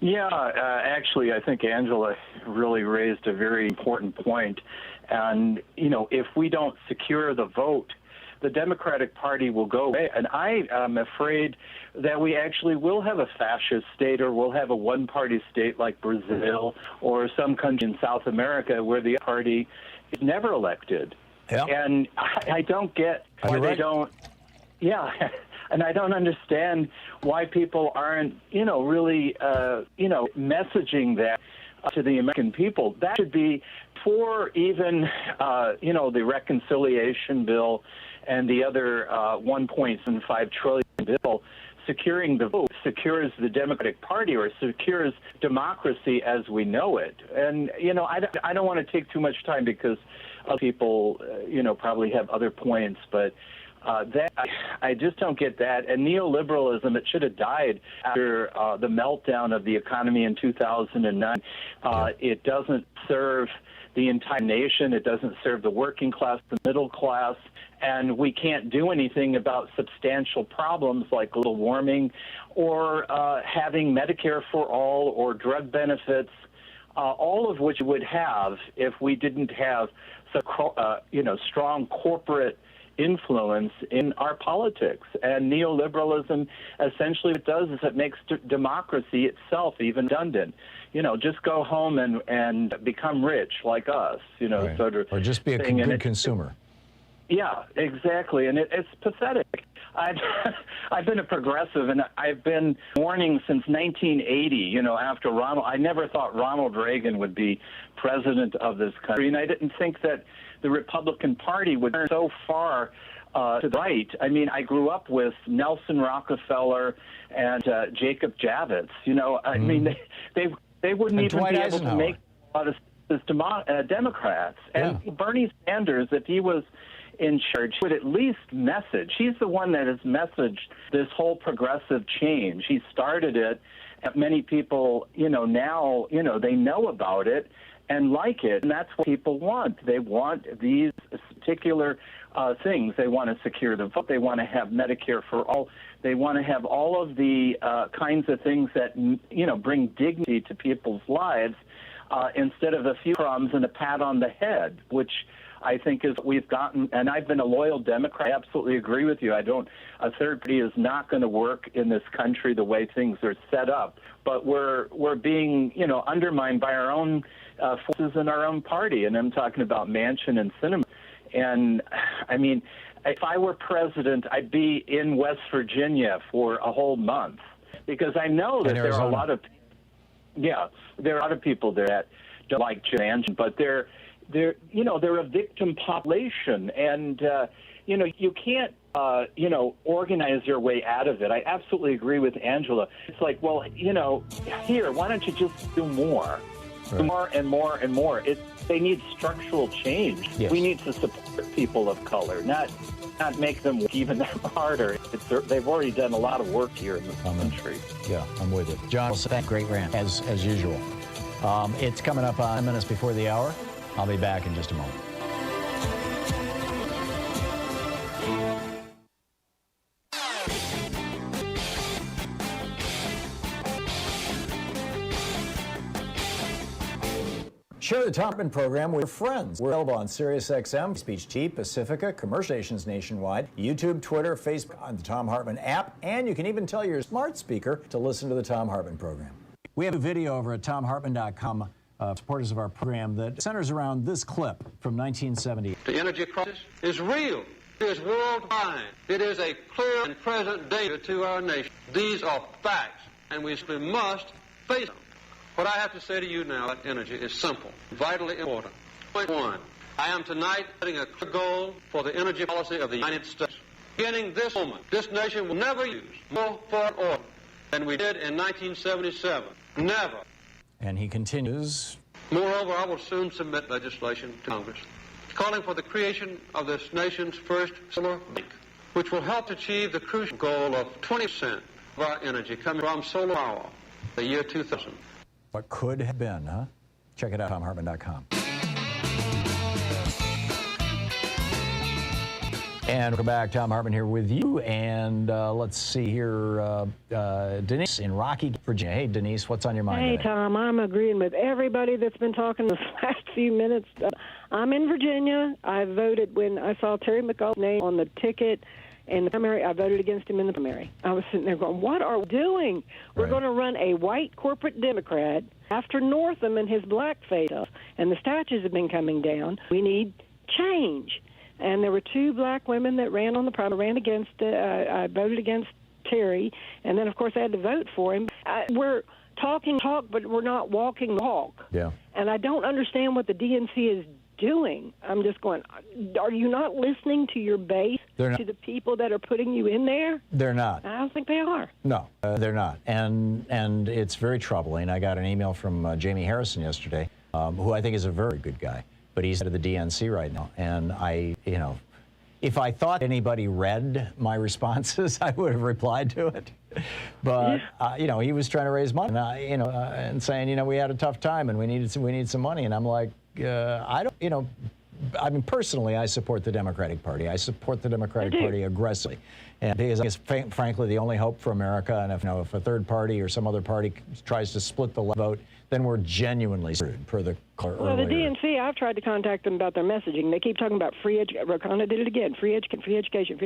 Yeah, actually, I think Angela really raised a very important point. And, if we don't secure the vote, the Democratic Party will go away. And I am afraid that we actually will have a fascist state, or we'll have a one-party state like Brazil or some country in South America where the party is never elected. Yeah. And I don't get why they don't. Yeah, and I don't understand why people aren't, really, messaging that to the American people. That should be for even, the reconciliation bill and the other $1.5 trillion bill. Securing the vote secures the Democratic Party, or secures democracy as we know it. And, I don't want to take too much time because other people, probably have other points, but that I just don't get that. And neoliberalism, it should have died after the meltdown of the economy in 2009. It doesn't serve the entire nation. It doesn't serve the working class, the middle class. And we can't do anything about substantial problems like global warming or having Medicare for all or drug benefits, all of which would have if we didn't have strong corporate influence in our politics. And neoliberalism, essentially what it does is it makes democracy itself even redundant. Just go home and become rich like us, right. Sort of. Or just be a good consumer. Yeah, exactly. And it's pathetic. I've been a progressive, and I've been warning since 1980, after Ronald. I never thought Ronald Reagan would be president of this country, and I didn't think that the Republican Party would turn so far to the right. I mean, I grew up with Nelson Rockefeller and Jacob Javits. I mean, they wouldn't even be able to make a lot of Democrats. And Bernie Sanders, if he was in charge, would at least message. He's the one that has messaged this whole progressive change. He started it. Many people, now, they know about it and like it, and that's what people want. They want these particular things. They want to secure the vote. They want to have Medicare for all. They want to have all of the kinds of things that, bring dignity to people's lives instead of a few crumbs and a pat on the head, which I think is what we've gotten. And I've been a loyal Democrat. I absolutely agree with you. A third party is not going to work in this country the way things are set up. But we're being, undermined by our own forces in our own party. And I'm talking about Manchin and Sinema. And I mean, if I were president, I'd be in West Virginia for a whole month, because I know that there are a lot of, there are a lot of people there that don't like Manchin, but they're a victim population, and you can't organize your way out of it. I absolutely agree with Angela. It's like, well, here, why don't you just do more? Right. More and more and more. They need structural change. Yes. We need to support people of color, not make them work even harder. They've already done a lot of work here in this country. Yeah, I'm with you. John, great rant, as usual. It's coming up 10 minutes before the hour. I'll be back in just a moment. Share the Thom Hartmann Program with your friends. We're available on SiriusXM, Speech T, Pacifica, commercial stations nationwide, YouTube, Twitter, Facebook, on the Thom Hartmann app, and you can even tell your smart speaker to listen to the Thom Hartmann Program. We have a video over at ThomHartmann.com, supporters of our program, that centers around this clip from 1970. The energy crisis is real. It is worldwide. It is a clear and present danger to our nation. These are facts, and we simply must face them. What I have to say to you now about energy is simple, vitally important. Point one, I am tonight setting a clear goal for the energy policy of the United States. Beginning this moment, this nation will never use more foreign oil than we did in 1977. Never. And he continues. Moreover, I will soon submit legislation to Congress calling for the creation of this nation's first solar bank, which will help achieve the crucial goal of 20% of our energy coming from solar power the year 2000. What could have been, huh? Check it out, ThomHartmann.com. And welcome back. Thom Hartmann here with you. And let's see here, Denise in Rocky, Virginia. Hey, Denise, what's on your mind Hey, today? Tom, I'm agreeing with everybody that's been talking the last few minutes. I'm in Virginia. I voted when I saw Terry McAuliffe's name on the ticket in the primary. I voted against him in the primary. I was sitting there going, what are we doing? We're going to run a white corporate Democrat after Northam and his blackface stuff, and the statues have been coming down. We need change. And there were two black women that ran on the primary, ran against, I voted against Terry, and then, of course, I had to vote for him. We're talking talk, but we're not walking the walk. Yeah. And I don't understand what the DNC is doing. I'm just going, are you not listening to your base, to the people that are putting you in there? They're not. I don't think they are. No, they're not. And it's very troubling. I got an email from Jamie Harrison yesterday, who I think is a very good guy. But he's head of the DNC right now. And if I thought anybody read my responses, I would have replied to it. But, he was trying to raise money, and saying, we had a tough time and we need some money. And I'm like, personally, I support the Democratic Party. I support the Democratic Party aggressively. And because I guess, frankly, the only hope for America, and if a third party or some other party tries to split the vote, then we're genuinely screwed, per the caller earlier. Well, the DNC, I've tried to contact them about their messaging. They keep talking about free education. Rakana did it again, free education.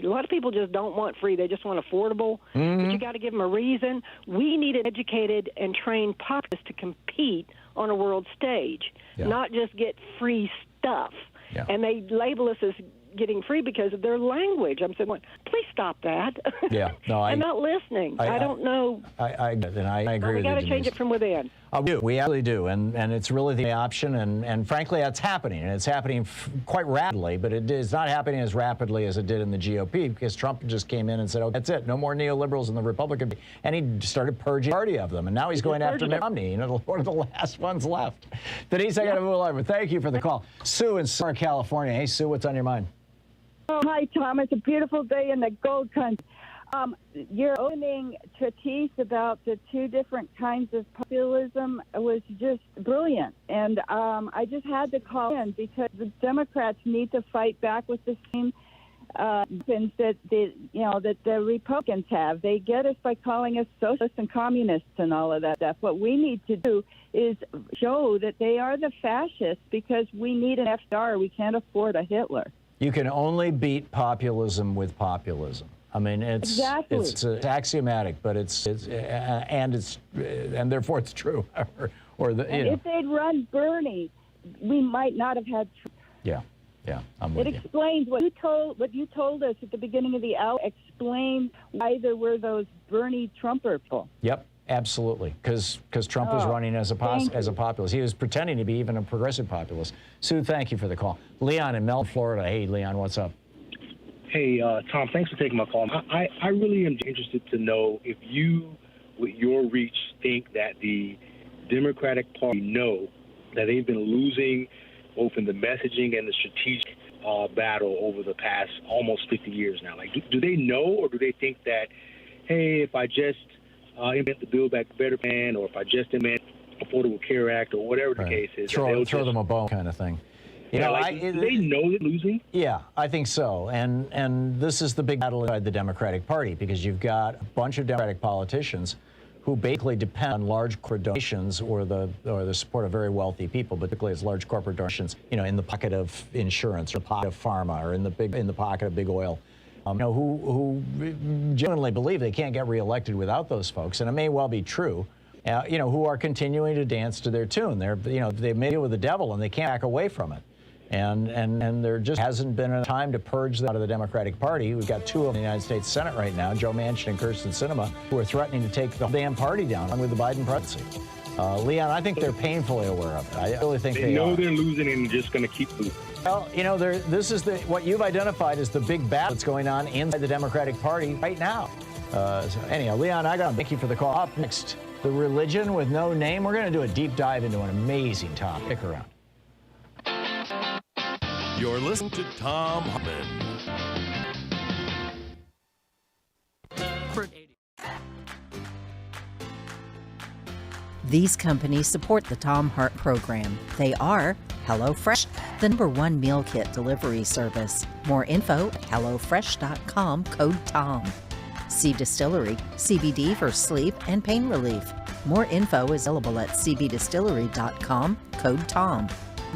A lot of people just don't want free. They just want affordable. But you got to give them a reason. We need an educated and trained populace to compete on a world stage, not just get free stuff. Yeah. And they label us as getting free because of their language. I'm saying, please stop that. Yeah, no, I'm not listening. I don't know. I agree with you. We got to change it from within. We absolutely do, and it's really the option, and frankly, that's happening, and it's happening quite rapidly, but it is not happening as rapidly as it did in the GOP, because Trump just came in and said, oh, that's it, no more neoliberals in the Republican Party, and he started purging the party of them, and now he's going after Mitt Romney, one of the last ones left. Denise, I got to move on, but thank you for the call. Sue in Southern California. Hey, Sue, what's on your mind? Oh, hi, Tom. It's a beautiful day in the gold country. Your opening treatise about the two different kinds of populism was just brilliant. And I just had to call in because the Democrats need to fight back with the same weapons that the Republicans have. They get us by calling us socialists and communists and all of that stuff. What we need to do is show that they are the fascists because we need an FDR. We can't afford a Hitler. You can only beat populism with populism. I mean, it's axiomatic, but and therefore it's true. If they'd run Bernie, we might not have had Trump. Yeah, I'm with you. It explains what you told us at the beginning of the hour. Explained why there were those Bernie Trumper people. Yep. Absolutely, because Trump was running as a populist. He was pretending to be even a progressive populist. Sue, thank you for the call. Leon in Melbourne, Florida. Hey, Leon, what's up? Hey, Tom, thanks for taking my call. I really am interested to know if you, with your reach, think that the Democratic Party know that they've been losing both in the messaging and the strategic battle over the past almost 50 years now. Like, do they know, or do they think that, hey, if I just implement the Build Back Better plan, or if I just implement Affordable Care Act, or whatever the case is, throw them a bone kind of thing. Do they know they're losing? Yeah, I think so. And this is the big battle inside the Democratic Party, because you've got a bunch of Democratic politicians who basically depend on large corporate donations or the support of very wealthy people, but particularly as large corporate donations, in the pocket of insurance or the pocket of pharma or in the pocket of big oil. Who genuinely believe they can't get reelected without those folks, and it may well be true. Who are continuing to dance to their tune. They made it with the devil, and they can't back away from it. And there just hasn't been a time to purge them out of the Democratic Party. We've got two of them in the United States Senate right now, Joe Manchin and Sinema, who are threatening to take the damn party down along with the Biden presidency. Leon, I think they're painfully aware of it. I really think they know are. They're losing and just going to keep losing. Well, you know, this is what you've identified as the big battle that's going on inside the Democratic Party right now. So anyhow, Leon, I got to thank you for the call. Up next, the religion with no name. We're going to do a deep dive into an amazing topic. Stick around. You're listening to Thom Hartmann. These companies support the Thom Hartmann Program. They are HelloFresh, the #1 meal kit delivery service. More info at HelloFresh.com, code TOM. C Distillery, CBD for sleep and pain relief. More info is available at cbdistillery.com, code TOM.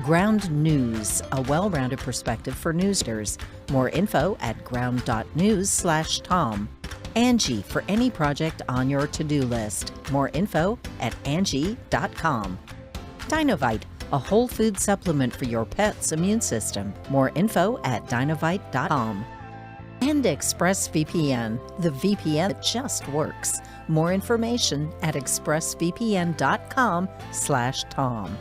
Ground News, a well-rounded perspective for newsreaders. More info at ground.news/Tom. Angie, for any project on your to-do list. More info at Angie.com. Dinovite, a whole food supplement for your pet's immune system. More info at Dinovite.com. And ExpressVPN, the VPN that just works. More information at expressvpn.com/Tom.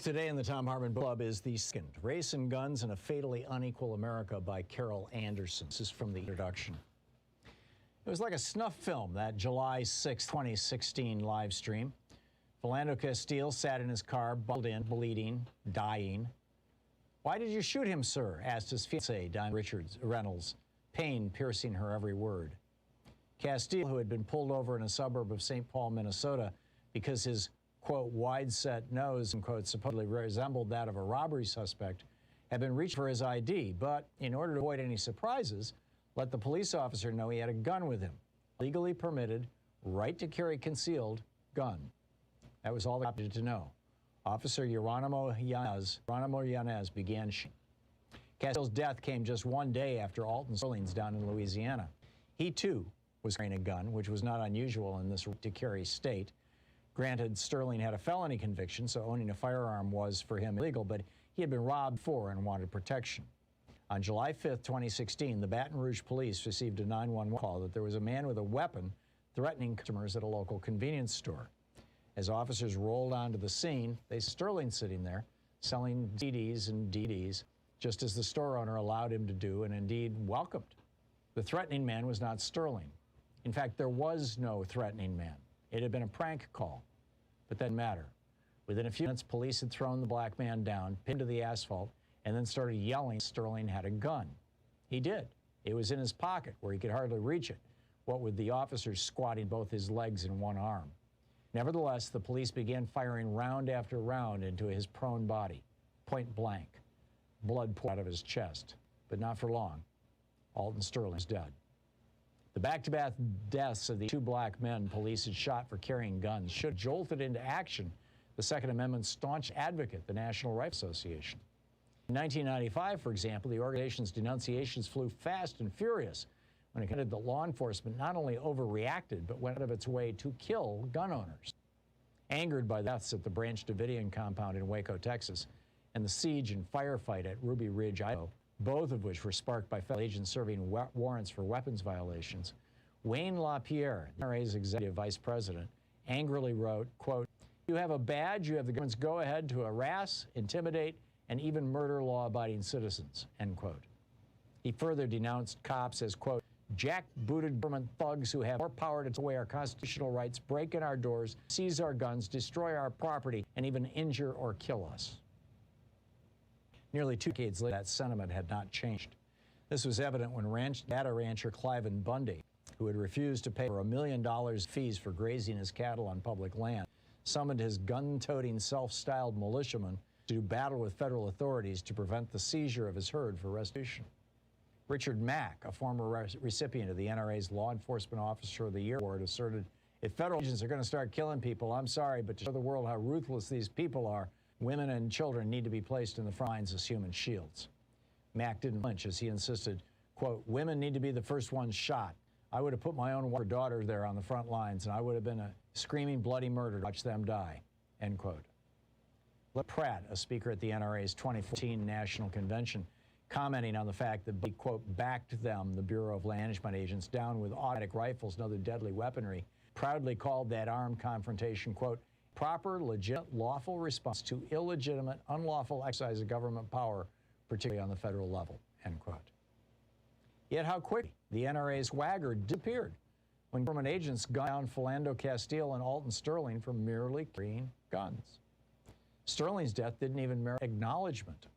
Today in the Thom Hartmann Book Club is the second, Race and Guns in a Fatally Unequal America by Carol Anderson. This is from the introduction. It was like a snuff film, that July 6, 2016 live stream. Philando Castile sat in his car, buckled in, bleeding, dying. "Why did you shoot him, sir?" asked his fiancée, Diane Reynolds, pain piercing her every word. Castile, who had been pulled over in a suburb of St. Paul, Minnesota, because his quote, wide-set nose, unquote, supposedly resembled that of a robbery suspect, had been reached for his ID, but in order to avoid any surprises, let the police officer know he had a gun with him. Legally permitted, right to carry concealed gun. That was all they wanted to know. Officer Geronimo Yanez began shooting. Castile's death came just one day after Alton Sterling's down in Louisiana. He, too, was carrying a gun, which was not unusual in this to-carry state. Granted, Sterling had a felony conviction, so owning a firearm was for him illegal, but he had been robbed before and wanted protection. On July 5th, 2016, the Baton Rouge police received a 911 call that there was a man with a weapon threatening customers at a local convenience store. As officers rolled onto the scene, they saw Sterling sitting there selling CDs and DVDs, just as the store owner allowed him to do and indeed welcomed. The threatening man was not Sterling. In fact, there was no threatening man. It had been a prank call. But that didn't matter. Within a few minutes, police had thrown the black man down, pinned to the asphalt, and then started yelling Sterling had a gun. He did. It was in his pocket, where he could hardly reach it, what with the officers squatting both his legs and one arm. Nevertheless, the police began firing round after round into his prone body, point blank. Blood poured out of his chest, but not for long. Alton Sterling was dead. The back-to-back deaths of the two black men police had shot for carrying guns should have jolted into action the Second Amendment's staunch advocate, the National Rifle Association. In 1995, for example, the organization's denunciations flew fast and furious when it contended that law enforcement not only overreacted, but went out of its way to kill gun owners. Angered by the deaths at the Branch Davidian compound in Waco, Texas, and the siege and firefight at Ruby Ridge, Idaho, both of which were sparked by federal agents serving warrants for weapons violations, Wayne LaPierre, the NRA's executive vice president, angrily wrote, quote, "You have a badge, you have the government's go-ahead to harass, intimidate, and even murder law-abiding citizens," end quote. He further denounced cops as, quote, "jackbooted government thugs who have more power to take away our constitutional rights, break in our doors, seize our guns, destroy our property, and even injure or kill us." Nearly 2 decades later, that sentiment had not changed. This was evident when data rancher Cliven Bundy, who had refused to pay over $1 million fees for grazing his cattle on public land, summoned his gun-toting, self-styled militiamen to do battle with federal authorities to prevent the seizure of his herd for restitution. Richard Mack, a former recipient of the NRA's Law Enforcement Officer of the Year award, asserted, if federal agents are going to start killing people, I'm sorry, but to show the world how ruthless these people are, women and children need to be placed in the front lines as human shields. Mack didn't flinch as he insisted, quote, women need to be the first ones shot. I would have put my own daughter there on the front lines, and I would have been a screaming bloody murder to watch them die, end quote. Pratt, a speaker at the NRA's 2014 National Convention, commenting on the fact that he, quote, backed them, the Bureau of Land Management agents, down with automatic rifles and other deadly weaponry, proudly called that armed confrontation, quote, proper, legitimate, lawful response to illegitimate, unlawful exercise of government power, particularly on the federal level, end quote. Yet how quickly the NRA's swagger disappeared when government agents gunned down Philando Castile and Alton Sterling for merely carrying guns. Sterling's death didn't even merit acknowledgement.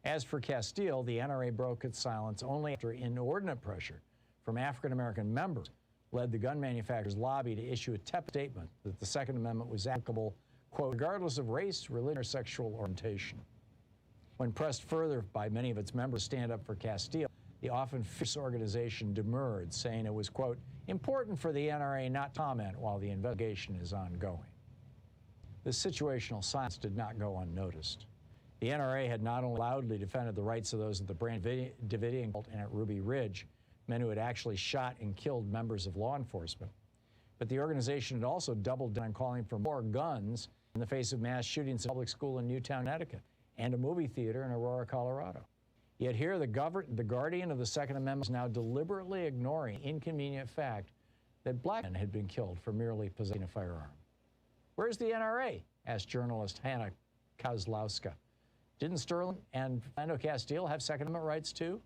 As for Castile, the NRA broke its silence only after inordinate pressure from African-American members led the gun manufacturers' lobby to issue a tepid statement that the Second Amendment was applicable, quote, regardless of race, religion, or sexual orientation. When pressed further by many of its members to stand up for Castile, the often fierce organization demurred, saying it was, quote, important for the NRA not to comment while the investigation is ongoing. This situational silence did not go unnoticed. The NRA had not only loudly defended the rights of those at the Branch Davidian cult and at Ruby Ridge, men who had actually shot and killed members of law enforcement, but the organization had also doubled down on calling for more guns in the face of mass shootings at a public school in Newtown, Connecticut, and a movie theater in Aurora, Colorado. Yet here, the guardian of the Second Amendment is now deliberately ignoring the inconvenient fact that black men had been killed for merely possessing a firearm. Where's the NRA? Asked journalist Hannah Kozlowska. Didn't Sterling and Philando Castile have Second Amendment rights too?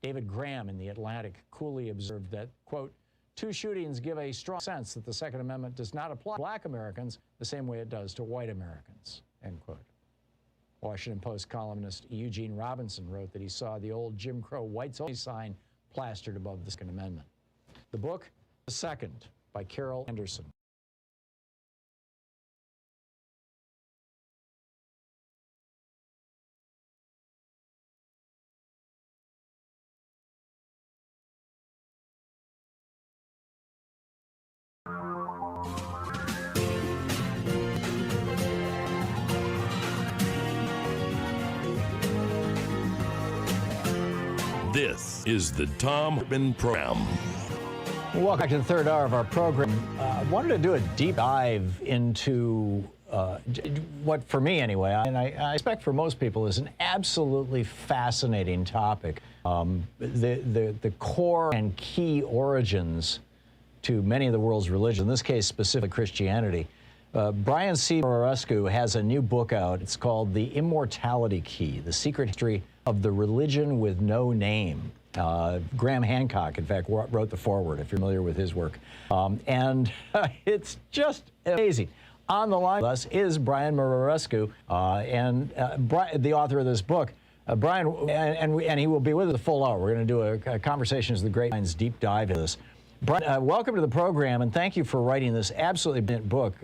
David Graham in The Atlantic coolly observed that, quote, two shootings give a strong sense that the Second Amendment does not apply to black Americans the same way it does to white Americans, end quote. Washington Post columnist Eugene Robinson wrote that he saw the old Jim Crow whites only sign plastered above the Second Amendment. The book, The Second, by Carol Anderson. This is the Thom Hartmann Program. Welcome back to the third hour of our program. I wanted to do a deep dive into what, for me anyway, and I expect for most people, is an absolutely fascinating topic. The core and key origins to many of the world's religions, in this case specifically Christianity. Brian C. Muraresku has a new book out. It's called The Immortality Key, The Secret History of the Religion with No Name. Graham Hancock, in fact, wrote the foreword, if you're familiar with his work. It's just amazing. On the line with us is Brian Muraresku, the author of this book. Brian, and he will be with us the full hour. We're going to do a Conversations of the Great Minds deep dive into this. Brian, welcome to the program, and thank you for writing this absolutely brilliant book.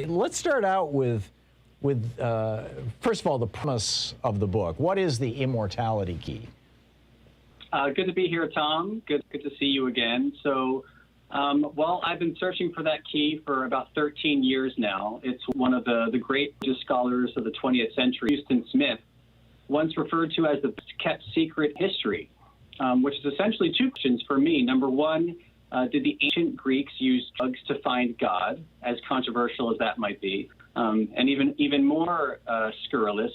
Let's start out with first of all, the premise of the book. What is the immortality key? Good to be here, Tom. Good to see you again. So, well, I've been searching for that key for about 13 years now. It's one of the great scholars of the 20th century, Houston Smith, once referred to as the kept secret history, which is essentially two questions for me. Number one, did the ancient Greeks use drugs to find God, as controversial as that might be? And even more scurrilous,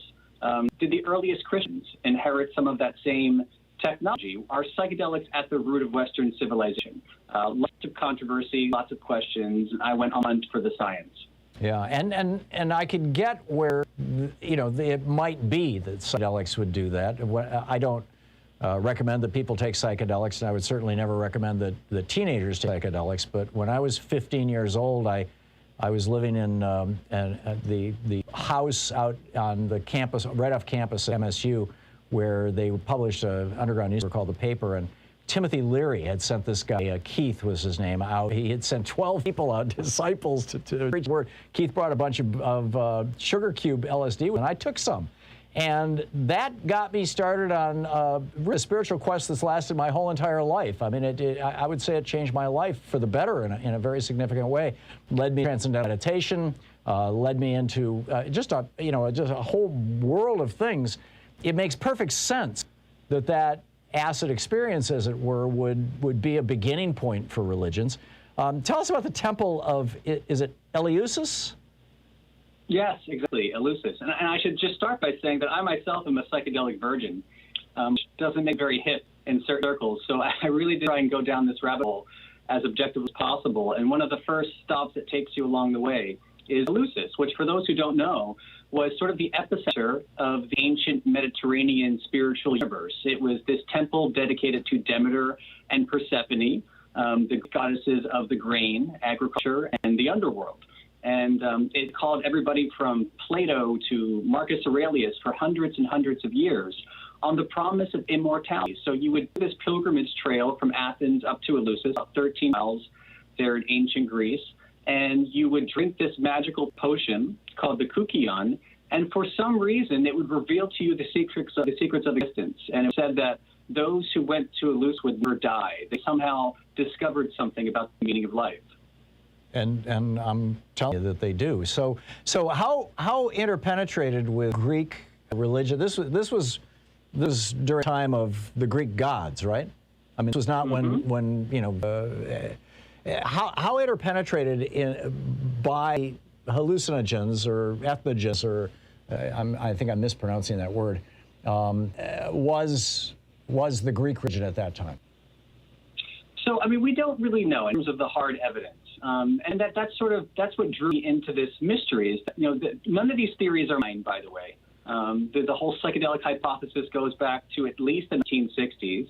did the earliest Christians inherit some of that same technology? Are psychedelics at the root of Western civilization? Lots of controversy, lots of questions, and I went on for the science. Yeah, and I could get where, it might be that psychedelics would do that. I don't recommend that people take psychedelics, and I would certainly never recommend that teenagers take psychedelics, but when I was 15 years old, I was living in the house out on the campus, right off campus at MSU, where they published an underground newspaper called The Paper, and Timothy Leary had sent this guy, Keith was his name, out. He had sent 12 people out, disciples, to preach the word. Keith brought a bunch of sugar cube LSD, and I took some. And that got me started on a spiritual quest that's lasted my whole entire life. I mean, I would say it changed my life for the better in a very significant way. Led me to transcendental meditation, led me into just a whole world of things. It makes perfect sense that acid experience, as it were, would be a beginning point for religions. Tell us about the temple of, is it Eleusis? Yes, exactly, Eleusis. And I should just start by saying that I myself am a psychedelic virgin, which doesn't make very hip in certain circles. So I really did try and go down this rabbit hole as objective as possible. And one of the first stops that takes you along the way is Eleusis, which, for those who don't know, was sort of the epicenter of the ancient Mediterranean spiritual universe. It was this temple dedicated to Demeter and Persephone, the goddesses of the grain, agriculture, and the underworld. And it called everybody from Plato to Marcus Aurelius for hundreds and hundreds of years on the promise of immortality. So you would do this pilgrimage trail from Athens up to Eleusis, about 13 miles there in ancient Greece, and you would drink this magical potion called the Koukion, and for some reason it would reveal to you the secrets of existence. And it said that those who went to Eleusis would never die. They somehow discovered something about the meaning of life. And I'm telling you that they do. So how interpenetrated with Greek religion? This was during the time of the Greek gods, right? I mean, this was not when how interpenetrated by hallucinogens or ethnogens, or I think I'm mispronouncing that word, was the Greek religion at that time? So, I mean, we don't really know in terms of the hard evidence. And that's what drew me into this mystery is that, none of these theories are mine, by the way. The whole psychedelic hypothesis goes back to at least the 1960s,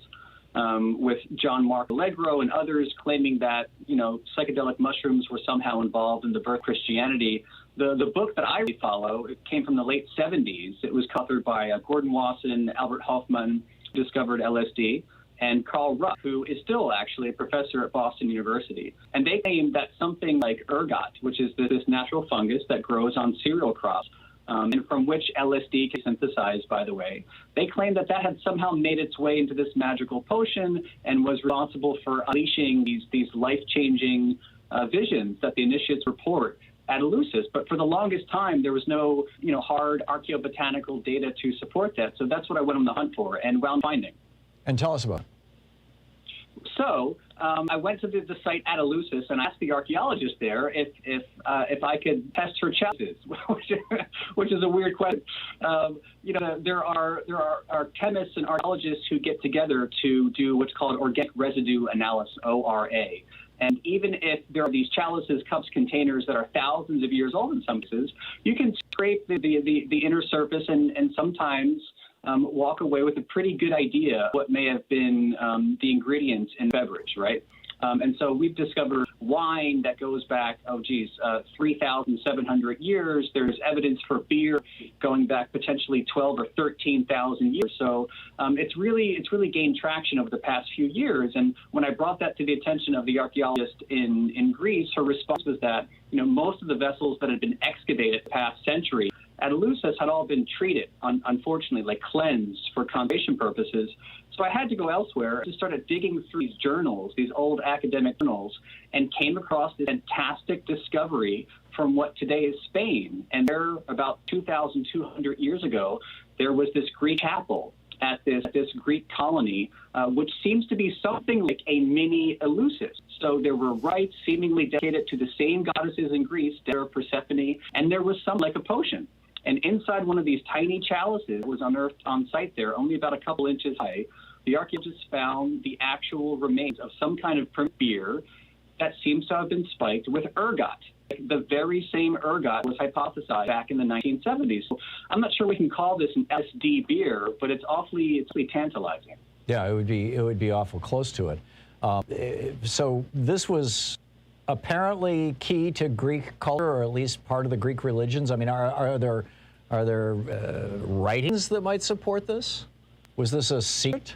with John Mark Allegro and others claiming that, psychedelic mushrooms were somehow involved in the birth of Christianity. The book that I really follow, it came from the late 70s. It was authored by Gordon Wasson, Albert Hoffman, who discovered LSD, and Carl Ruck, who is still actually a professor at Boston University. And they claim that something like ergot, which is this natural fungus that grows on cereal crops, and from which LSD can synthesize, by the way, they claim that had somehow made its way into this magical potion and was responsible for unleashing these life-changing visions that the initiates report at Eleusis. But for the longest time, there was no hard archaeobotanical data to support that. So that's what I went on the hunt for and wound finding. And tell us about it. So I went to the site at Eleusis and asked the archaeologist there if I could test her chalices, which is a weird question. There are chemists and archaeologists who get together to do what's called organic residue analysis, ORA. And even if there are these chalices, cups, containers that are thousands of years old in some cases, you can scrape the inner surface and sometimes walk away with a pretty good idea of what may have been the ingredients in beverage, right? And so we've discovered wine that goes back, 3,700 years. There's evidence for beer going back potentially 12 or 13,000 years. So it's really gained traction over the past few years. And when I brought that to the attention of the archaeologist in Greece, her response was that most of the vessels that had been excavated the past century at Eleusis had all been treated, unfortunately, like cleansed for conservation purposes. So I had to go elsewhere. I just started digging through these journals, these old academic journals, and came across this fantastic discovery from what today is Spain. And there, about 2,200 years ago, there was this Greek chapel at this Greek colony, which seems to be something like a mini Eleusis. So there were rites seemingly dedicated to the same goddesses in Greece, Demeter, Persephone, and there was some like a potion. And inside one of these tiny chalices was unearthed on site there, only about a couple inches high. The archaeologists found the actual remains of some kind of beer that seems to have been spiked with ergot. The very same ergot was hypothesized back in the 1970s. So I'm not sure we can call this an LSD beer, but it's awfully tantalizing. Yeah, it would be awful close to it. So this was apparently key to Greek culture, or at least part of the Greek religions. I mean, are there writings that might support this? Was this a secret?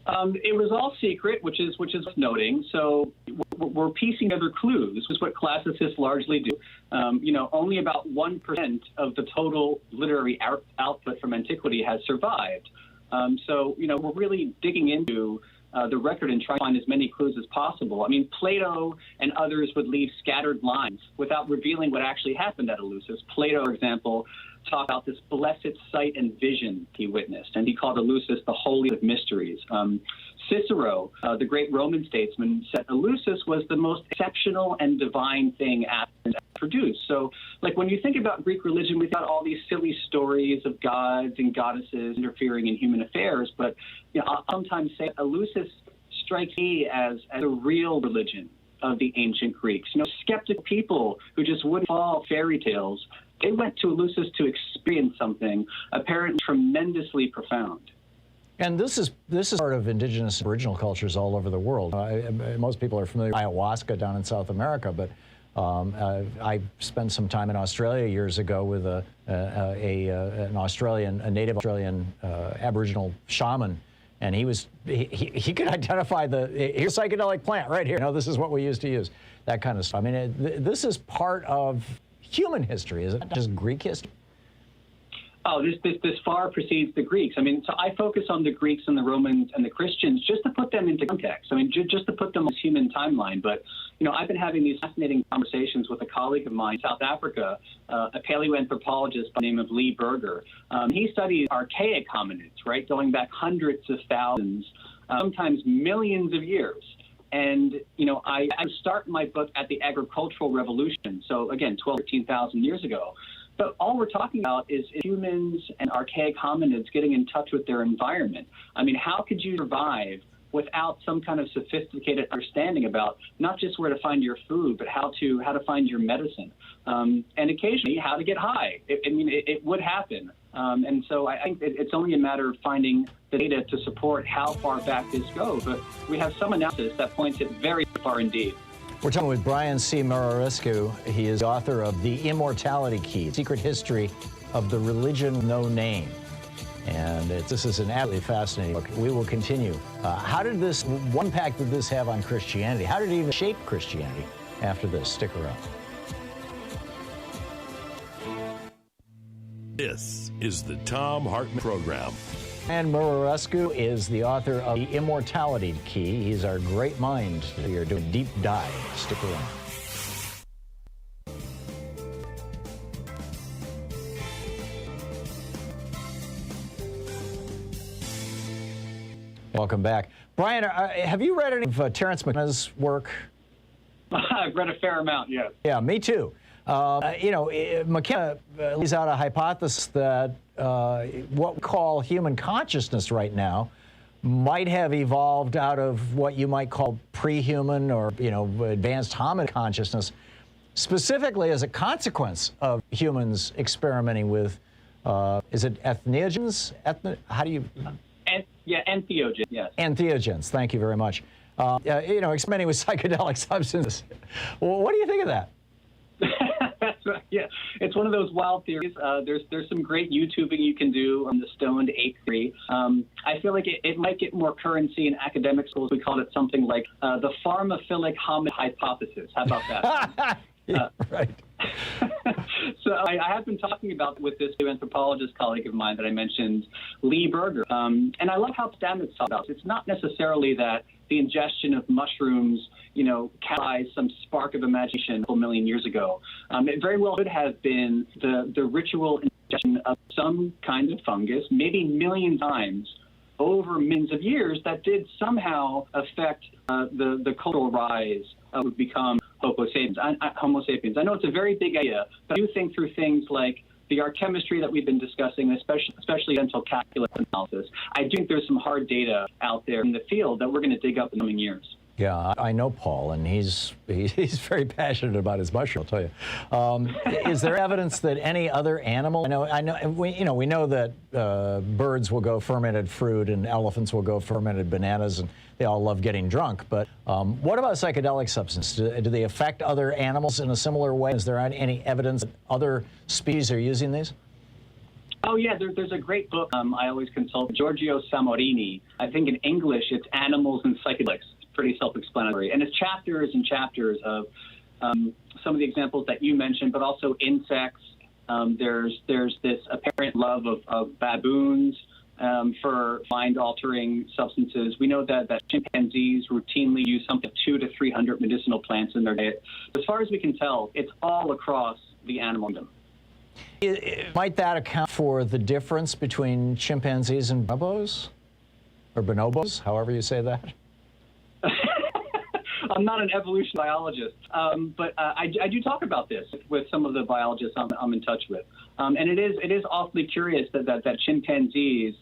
It was all secret, which is noting. So we're piecing together clues, which is what classicists largely do. Only about 1% of the total literary output from antiquity has survived. We're really digging into the record and trying to find as many clues as possible. I mean, Plato and others would leave scattered lines without revealing what actually happened at Eleusis. Plato, for example, talked about this blessed sight and vision he witnessed, and he called Eleusis the holy of mysteries. Cicero, the great Roman statesman, said Eleusis was the most exceptional and divine thing Athens produced. So, like, when you think about Greek religion, we've got all these silly stories of gods and goddesses interfering in human affairs, but I'll sometimes say Eleusis strikes me as a real religion of the ancient Greeks. Skeptic people who just wouldn't follow fairy tales. They went to Eleusis to experience something apparently tremendously profound. And this is part of indigenous aboriginal cultures all over the world. Most people are familiar with ayahuasca down in South America, but I spent some time in Australia years ago with a native Australian Aboriginal shaman, and he could identify here's a psychedelic plant right here. This is what we used to use, that kind of stuff. I mean, this is part of human history, is it not just Greek history? Oh, this far precedes the Greeks. I mean, so I focus on the Greeks and the Romans and the Christians just to put them into context. I mean, just to put them on this human timeline. But, I've been having these fascinating conversations with a colleague of mine in South Africa, a paleoanthropologist by the name of Lee Berger. He studies archaic hominids, right, going back hundreds of thousands, sometimes millions of years. And, I start my book at the agricultural revolution. So, again, 12, 13,000 years ago. But all we're talking about is humans and archaic hominids getting in touch with their environment. I mean, how could you survive without some kind of sophisticated understanding about not just where to find your food, but how to find your medicine, and occasionally how to get high? It would happen. And so I think it's only a matter of finding the data to support how far back this goes. But we have some analysis that points it very far indeed. We're talking with Brian C. Muraresku. He is author of The Immortality Key, Secret History of the Religion No Name. And this is an absolutely fascinating book. We will continue. What impact did this have on Christianity? How did it even shape Christianity after this? Stick around. This is the Thom Hartmann Program. And Muraresku is the author of The Immortality Key. He's our great mind. We are doing a deep dive. Stick around. Welcome back. Brian, have you read any of Terence McKenna's work? I've read a fair amount, yes. Yeah, me too. McKenna lays out a hypothesis that what we call human consciousness right now might have evolved out of what you might call pre-human or, advanced hominid consciousness, specifically as a consequence of humans experimenting with, is it entheogens? How do you... Entheogens, yes. Entheogens, thank you very much. Experimenting with psychedelic substances. Well, what do you think of that? That's right. Yeah, it's one of those wild theories. There's some great YouTubing you can do on the stoned ape theory. I feel like it might get more currency in academic schools. We call it something like the pharmaphilic hominid hypothesis. How about that? Right. So I have been talking about with this new anthropologist colleague of mine that I mentioned, Lee Berger, and I love how Stamets talks about it. It's not necessarily that the ingestion of mushrooms, catalyzed some spark of imagination a couple million years ago. It very well could have been the ritual ingestion of some kind of fungus, maybe million times over millions of years, that did somehow affect the cultural rise of what would become Homo sapiens. I know it's a very big idea, but I do think through things like the art chemistry that we've been discussing, especially dental calculus analysis, I do think there's some hard data out there in the field that we're going to dig up in the coming years. Yeah, I know Paul, and he's very passionate about his mushroom, I'll tell you. Is there evidence that any other animal? I know. We know that birds will go fermented fruit, and elephants will go fermented bananas, and they all love getting drunk. But what about psychedelic substances? Do they affect other animals in a similar way? Is there any evidence that other species are using these? Oh, yeah, there's a great book I always consult, Giorgio Samorini. I think in English it's Animals and Psychedelics. It's pretty self-explanatory. And it's chapters and chapters of some of the examples that you mentioned, but also insects. There's this apparent love of baboons for mind-altering substances. We know that chimpanzees routinely use something 200 to 300 medicinal plants in their diet. As far as we can tell, it's all across the animal kingdom. Might that account for the difference between chimpanzees and bonobos? Or bonobos, however you say that? I'm not an evolution biologist, but I do talk about this with some of the biologists I'm in touch with. And it is awfully curious that chimpanzees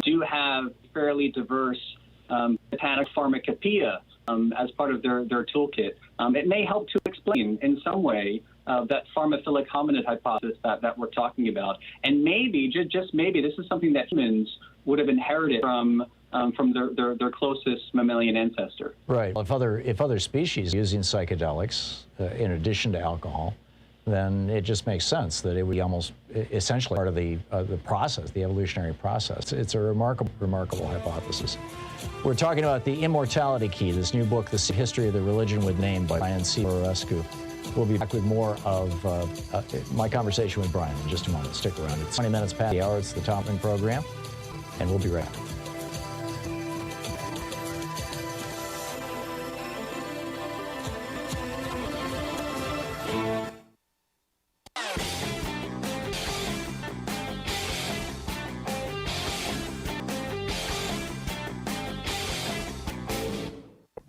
do have fairly diverse botanic pharmacopoeia as part of their toolkit. It may help to explain in some way that pharmaphilic hominid hypothesis that we're talking about. And maybe, just maybe, this is something that humans would have inherited from their closest mammalian ancestor. Right. If other species are using psychedelics in addition to alcohol, then it just makes sense that it would be almost essentially part of the process, the evolutionary process. It's a remarkable hypothesis. We're talking about the Immortality Key, this new book, The History of the Religion with Name by Brian C. Muraresku. We'll be back with more of my conversation with Brian in just a moment. Stick around. It's 20 minutes past the hour. It's the Thom Hartmann Program, and we'll be right back.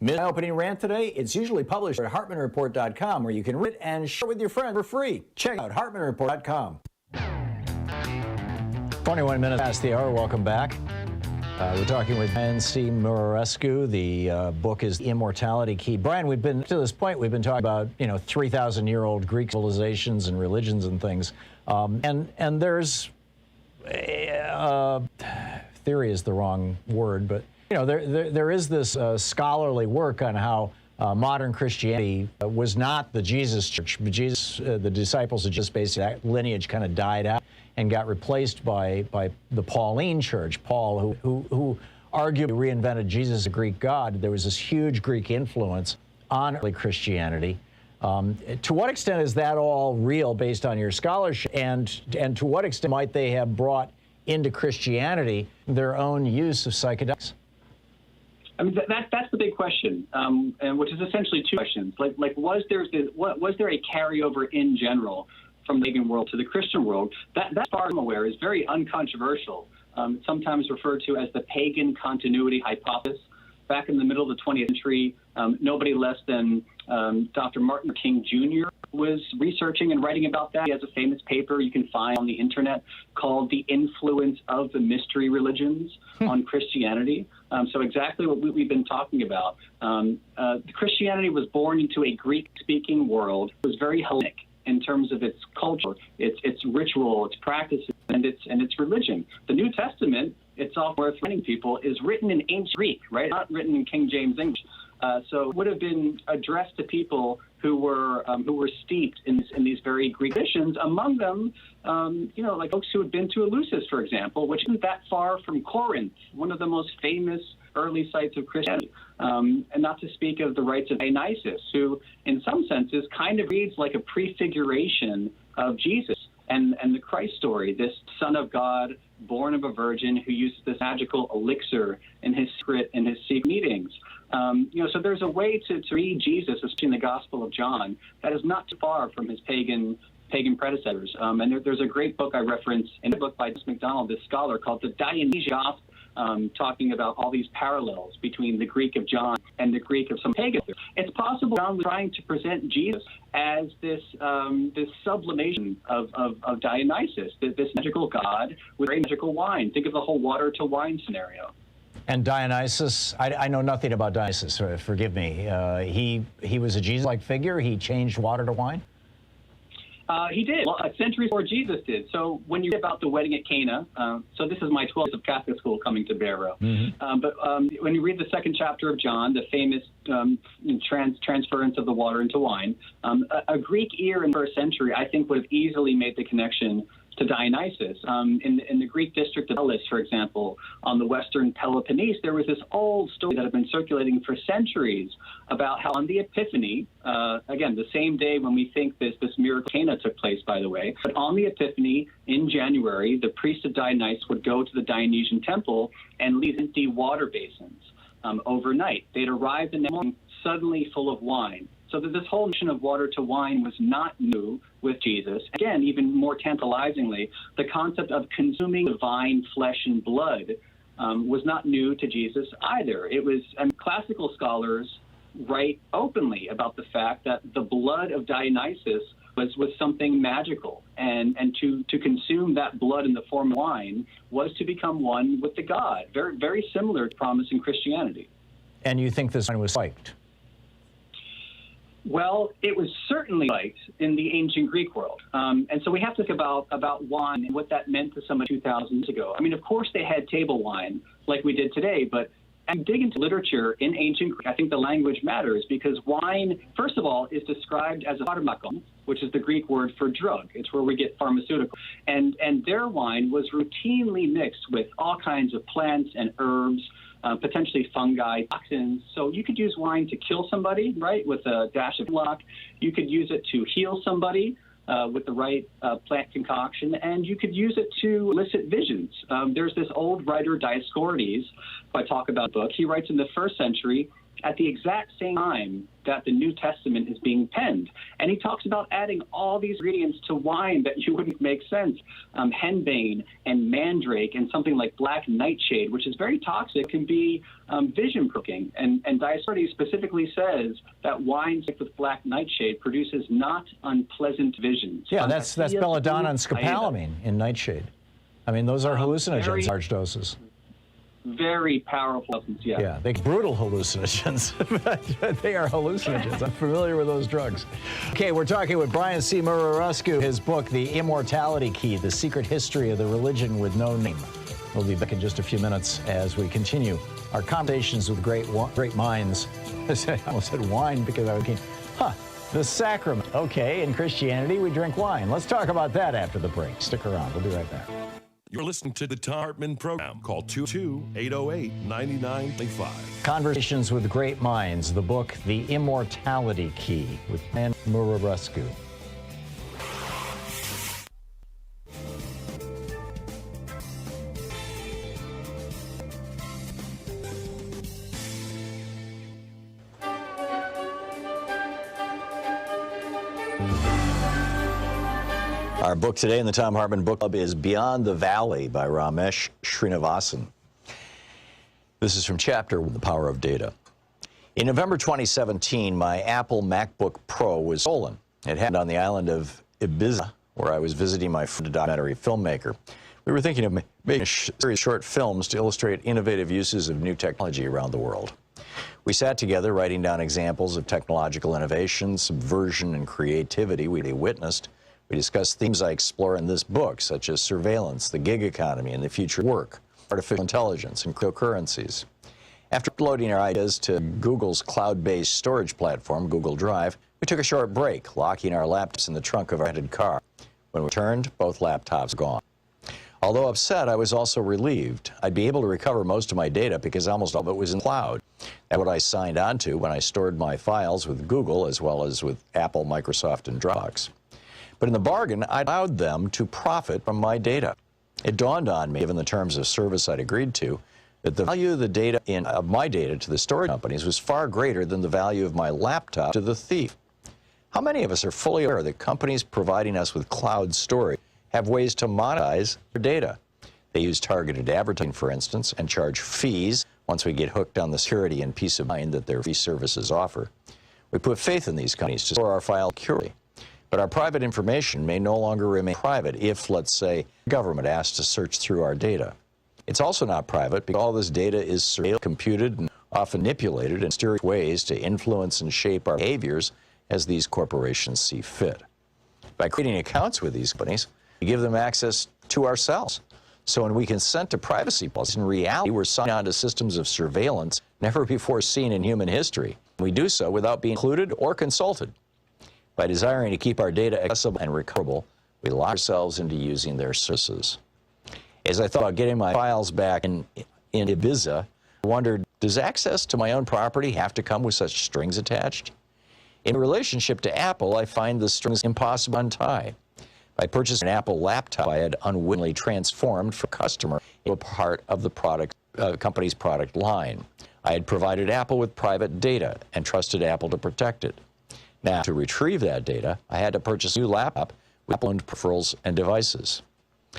My opening rant today, it's usually published at HartmannReport.com, where you can read it and share it with your friends for free. Check out HartmannReport.com. 21 minutes past the hour. Welcome back. We're talking with Brian C. Muraresku. The book is Immortality Key. Brian, we've been to this point, we've been talking about 3,000-year-old Greek civilizations and religions and things. And there's theory is the wrong word, but there is this scholarly work on how modern Christianity was not the Jesus Church. Jesus, the disciples of Jesus, basically, that lineage kind of died out and got replaced by the Pauline Church. Paul, who arguably reinvented Jesus as a Greek god. There was this huge Greek influence on early Christianity. To what extent is that all real based on your scholarship, and to what extent might they have brought into Christianity their own use of psychedelics? I mean, that's the big question, and which is essentially two questions. Like was there a carryover in general from the pagan world to the Christian world? That far I'm aware is very uncontroversial. It's sometimes referred to as the pagan continuity hypothesis. Back in the middle of the 20th century, nobody less than Dr. Martin Luther King Jr. was researching and writing about that. He has a famous paper you can find on the internet called The Influence of the Mystery Religions on Christianity. So exactly what we've been talking about. Christianity was born into a Greek-speaking world. It was very Hellenic in terms of its culture, its ritual, its practices, and its religion. The New Testament, it's all worth reminding people, is written in ancient Greek, right? Not written in King James English. So it would have been addressed to people who were steeped in these very Greek traditions. Among them, like folks who had been to Eleusis, for example, which isn't that far from Corinth, one of the most famous early sites of Christianity. And not to speak of the rites of Dionysus, who, in some senses, kind of reads like a prefiguration of Jesus and the Christ story, this Son of God, born of a virgin, who uses this magical elixir in his secret meetings. So there's a way to read Jesus, especially in the Gospel of John, that is not too far from his pagan predecessors. And there's a great book I reference in the book by Thomas MacDonald, this scholar, called The Dionysian Gospel, talking about all these parallels between the Greek of John and the Greek of some pagans. It's possible John was trying to present Jesus as this sublimation of Dionysus, this magical god with very magical wine. Think of the whole water to wine scenario. And Dionysus, I know nothing about Dionysus, forgive me. He was a Jesus-like figure? He changed water to wine? He did. Well, a century before Jesus did. So when you read about the wedding at Cana, so this is my 12 years of Catholic school coming to Barrow. Mm-hmm. But when you read the second chapter of John, the famous transference of the water into wine, a Greek ear in the first century, I think, would have easily made the connection to Dionysus. In the Greek district of Elis, for example, on the western Peloponnese, there was this old story that had been circulating for centuries about how on the Epiphany, again, the same day when we think this miracle Cana took place, by the way, but on the Epiphany in January, the priest of Dionysus would go to the Dionysian temple and leave empty water basins overnight. They'd arrived in the morning suddenly full of wine. So that this whole notion of water to wine was not new with Jesus. Again, even more tantalizingly, the concept of consuming divine flesh and blood was not new to Jesus either. It was, and classical scholars write openly about the fact that the blood of Dionysus was something magical, and to consume that blood in the form of wine was to become one with the God. Very, very similar to promise in Christianity. And you think this wine was spiked? Well, it was certainly liked in the ancient Greek world. And so we have to think about wine and what that meant to someone 2,000 years ago. I mean, of course, they had table wine like we did today, but and dig into literature in ancient Greek, I think the language matters because wine, first of all, is described as a pharmakon, which is the Greek word for drug. It's where we get pharmaceutical. And their wine was routinely mixed with all kinds of plants and herbs, potentially fungi, toxins. So you could use wine to kill somebody, right, with a dash of hemlock. You could use it to heal somebody with the right plant concoction, and you could use it to elicit visions. There's this old writer, Dioscorides, who I talk about the book. He writes in the 1st century at the exact same time that the New Testament is being penned. And he talks about adding all these ingredients to wine that you wouldn't make sense. Henbane and mandrake and something like black nightshade, which is very toxic, can be vision provoking. And Dioscorides specifically says that wine with black nightshade produces not unpleasant visions. Yeah, that's belladonna and scopolamine in nightshade. I mean, those are hallucinogens, large doses. Very powerful substance, yeah. Yeah, they're brutal hallucinogens, but they are hallucinogens. I'm familiar with those drugs. Okay, we're talking with Brian C. Muraresku, his book, The Immortality Key, The Secret History of the Religion with No Name. We'll be back in just a few minutes as we continue our conversations with great minds. I almost said wine because I was thinking, the sacrament. Okay, in Christianity, we drink wine. Let's talk about that after the break. Stick around. We'll be right back. You're listening to the Thom Hartmann Program. Call 22808-9925. Conversations with Great Minds, the book, The Immortality Key, with Brian Muraresku. Our book today in the Thom Hartmann Book Club is Beyond the Valley by Ramesh Srinivasan. This is from chapter The Power of Data. In November 2017, my Apple MacBook Pro was stolen. It happened on the island of Ibiza, where I was visiting my friend, a documentary filmmaker. We were thinking of making a series of short films to illustrate innovative uses of new technology around the world. We sat together writing down examples of technological innovation, subversion, and creativity we witnessed. We discussed themes I explore in this book, such as surveillance, the gig economy, and the future of work, artificial intelligence, and cryptocurrencies. After uploading our ideas to Google's cloud-based storage platform, Google Drive, we took a short break, locking our laptops in the trunk of our rented car. When we returned, both laptops were gone. Although upset, I was also relieved. I'd be able to recover most of my data because almost all of it was in the cloud. That's what I signed on to when I stored my files with Google as well as with Apple, Microsoft, and Dropbox. But in the bargain, I allowed them to profit from my data. It dawned on me, given the terms of service I'd agreed to, that the value of the data of my data to the storage companies was far greater than the value of my laptop to the thief. How many of us are fully aware that companies providing us with cloud storage have ways to monetize their data? They use targeted advertising, for instance, and charge fees once we get hooked on the security and peace of mind that their free services offer. We put faith in these companies to store our files securely. But our private information may no longer remain private if, let's say, the government asks to search through our data. It's also not private because all this data is surveilled, computed, and often manipulated in mysterious ways to influence and shape our behaviors as these corporations see fit. By creating accounts with these companies, we give them access to ourselves. So when we consent to privacy policies, in reality, we're signing on to systems of surveillance never before seen in human history. We do so without being included or consulted. By desiring to keep our data accessible and recoverable, we lock ourselves into using their services. As I thought about getting my files back in Ibiza, I wondered, does access to my own property have to come with such strings attached? In relationship to Apple, I find the strings impossible to untie. By purchasing an Apple laptop, I had unwittingly transformed for customer into a part of the company's product line. I had provided Apple with private data and trusted Apple to protect it. Now, to retrieve that data, I had to purchase a new laptop with Apple-owned peripherals and devices.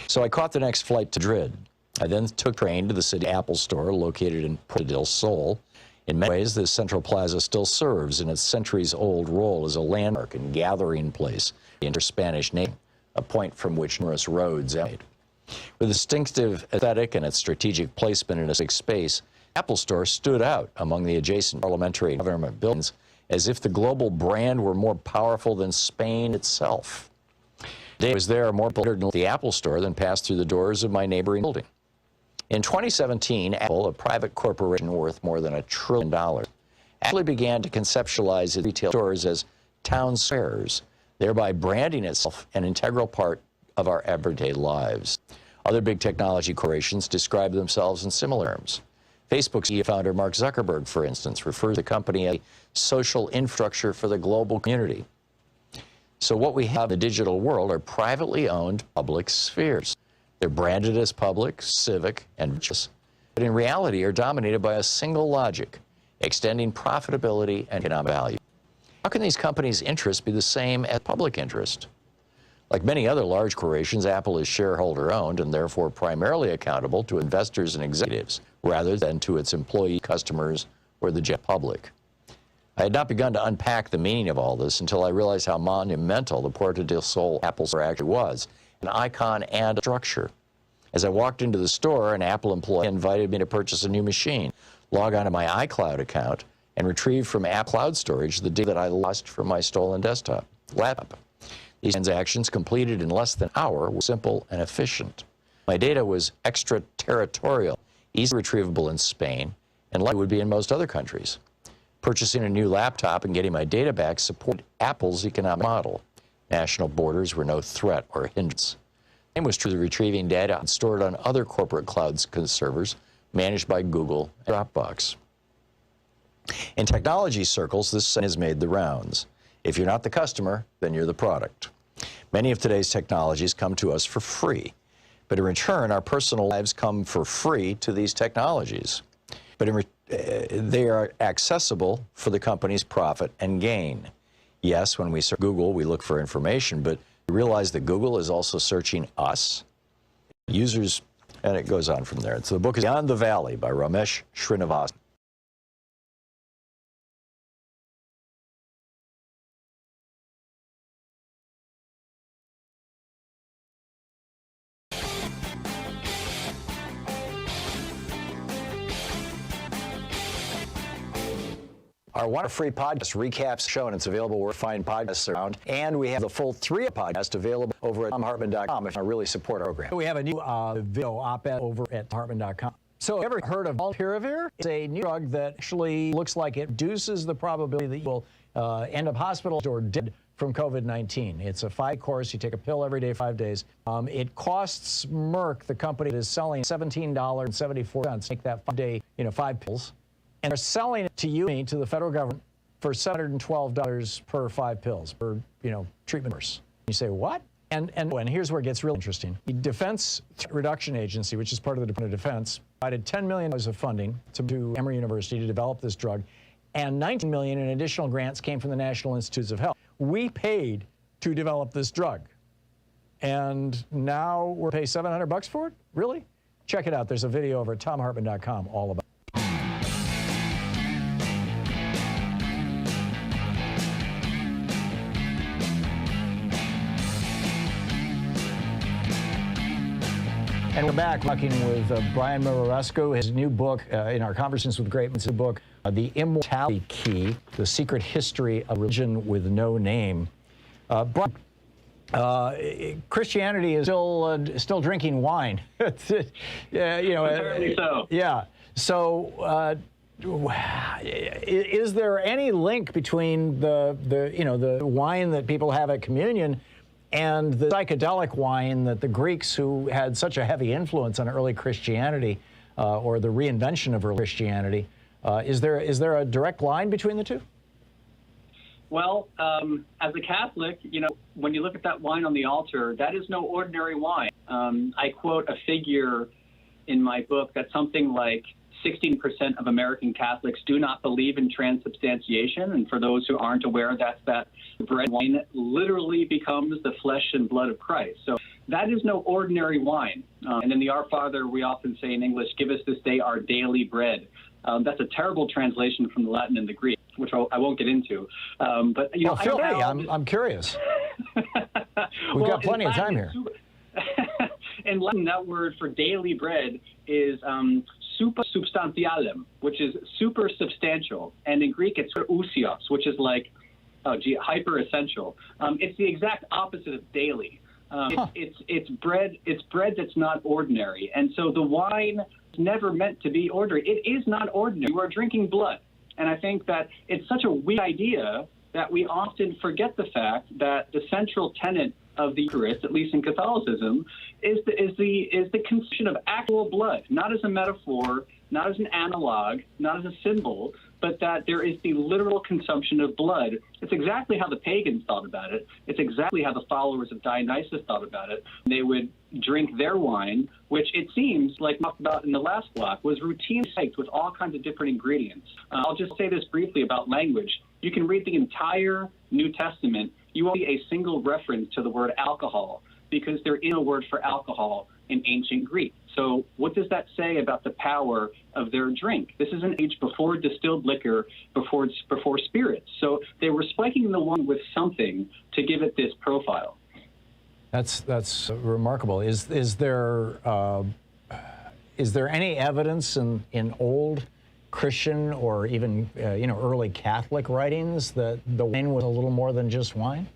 So I caught the next flight to Madrid. I then took a train to the city Apple store located in Puerto del Sol. In many ways, the Central Plaza still serves in its centuries-old role as a landmark and gathering place, the inter-Spanish name, a point from which numerous roads emanate. With distinctive aesthetic and its strategic placement in a big space, Apple Store stood out among the adjacent parliamentary and government buildings as if the global brand were more powerful than Spain itself. The day I was there, more people entered the Apple Store than passed through the doors of my neighboring building. In 2017, Apple, a private corporation worth more than $1 trillion, actually began to conceptualize its retail stores as town squares, thereby branding itself an integral part of our everyday lives. Other big technology corporations describe themselves in similar terms. Facebook's CEO founder Mark Zuckerberg, for instance, refers to the company as a social infrastructure for the global community. So what we have in the digital world are privately owned public spheres. They're branded as public, civic, and religious, but in reality are dominated by a single logic, extending profitability and economic value. How can these companies' interests be the same as public interest? Like many other large corporations, Apple is shareholder-owned and therefore primarily accountable to investors and executives, rather than to its employees, customers, or the general public. I had not begun to unpack the meaning of all this until I realized how monumental the Puerto del Sol Apple Store actually was, an icon and a structure. As I walked into the store, an Apple employee invited me to purchase a new machine, log on to my iCloud account, and retrieve from Apple Cloud Storage the data that I lost from my stolen laptop. These transactions, completed in less than an hour, were simple and efficient. My data was extraterritorial, easily retrievable in Spain, and likely would be in most other countries. Purchasing a new laptop and getting my data back supported Apple's economic model. National borders were no threat or hindrance. The same was true of retrieving data stored on other corporate cloud servers managed by Google and Dropbox. In technology circles, this saying has made the rounds. If you're not the customer, then you're the product. Many of today's technologies come to us for free, but in return, our personal lives come for free to these technologies. But they are accessible for the company's profit and gain. Yes, when we search Google, we look for information, but we realize that Google is also searching us. Users, and it goes on from there. So the book is Beyond the Valley by Ramesh Srinivasan. Our One Free podcast recaps the show, and it's available where fine podcasts around. And we have the full 3 podcast available over at thomhartmann.com if you really support our program. We have a new video op-ed over at thomhartmann.com. So, ever heard of molnupiravir? It's a new drug that actually looks like it reduces the probability that you will end up hospitalized or dead from COVID-19. It's a 5 course. You take a pill every day, 5 days. It costs Merck, the company that is selling, $17.74. Take that 5-day, 5 pills. And they're selling it to you, to the federal government, for $712 per 5 pills, per, treatment course. You say, what? And here's where it gets really interesting. The Defense Reduction Agency, which is part of the Department of Defense, provided $10 million of funding to Emory University to develop this drug, and $19 million in additional grants came from the National Institutes of Health. We paid to develop this drug, and now we're paying $700 for it? Really? Check it out. There's a video over at thomhartmann.com all about it. And we're back talking with Brian Muraresku. His new book, in our Conversations with Great Minds, the book, The Immortality Key, The Secret History of Religion with No Name. Brian, Christianity is still drinking wine. Apparently so. Yeah. So, is there any link between the wine that people have at communion and the psychedelic wine that the Greeks, who had such a heavy influence on early Christianity, or the reinvention of early Christianity, is there a direct line between the two? Well, as a Catholic, when you look at that wine on the altar, that is no ordinary wine. I quote a figure in my book that something like 16% of American Catholics do not believe in transubstantiation. And for those who aren't aware, that's that bread wine literally becomes the flesh and blood of Christ. So that is no ordinary wine. And in the Our Father, we often say in English, "Give us this day our daily bread." That's a terrible translation from the Latin and the Greek, which I won't get into. But well, feel free. I'm curious. We've got plenty of time here. In Latin, that word for daily bread is super substantialem, which is super substantial, and in Greek it's ousios, which is like hyper essential. It's the exact opposite of daily. It's bread. It's bread that's not ordinary, and so the wine is never meant to be ordinary. It is not ordinary. You are drinking blood, and I think that it's such a weak idea that we often forget the fact that the central tenet of the Eucharist, at least in Catholicism, is the consumption of actual blood, not as a metaphor, not as an analog, not as a symbol, but that there is the literal consumption of blood. It's exactly how the pagans thought about it. It's exactly how the followers of Dionysus thought about it. They would drink their wine, which it seems, like we talked about in the last block, was routinely spiked with all kinds of different ingredients. I'll just say this briefly about language. You can read the entire New Testament. You won't see a single reference to the word alcohol because there is no word for alcohol in ancient Greek. So what does that say about the power of their drink? This is an age before distilled liquor, before spirits. So they were spiking the wine with something to give it this profile. That's remarkable. Is there any evidence in old Christian or even early Catholic writings that the wine was a little more than just wine?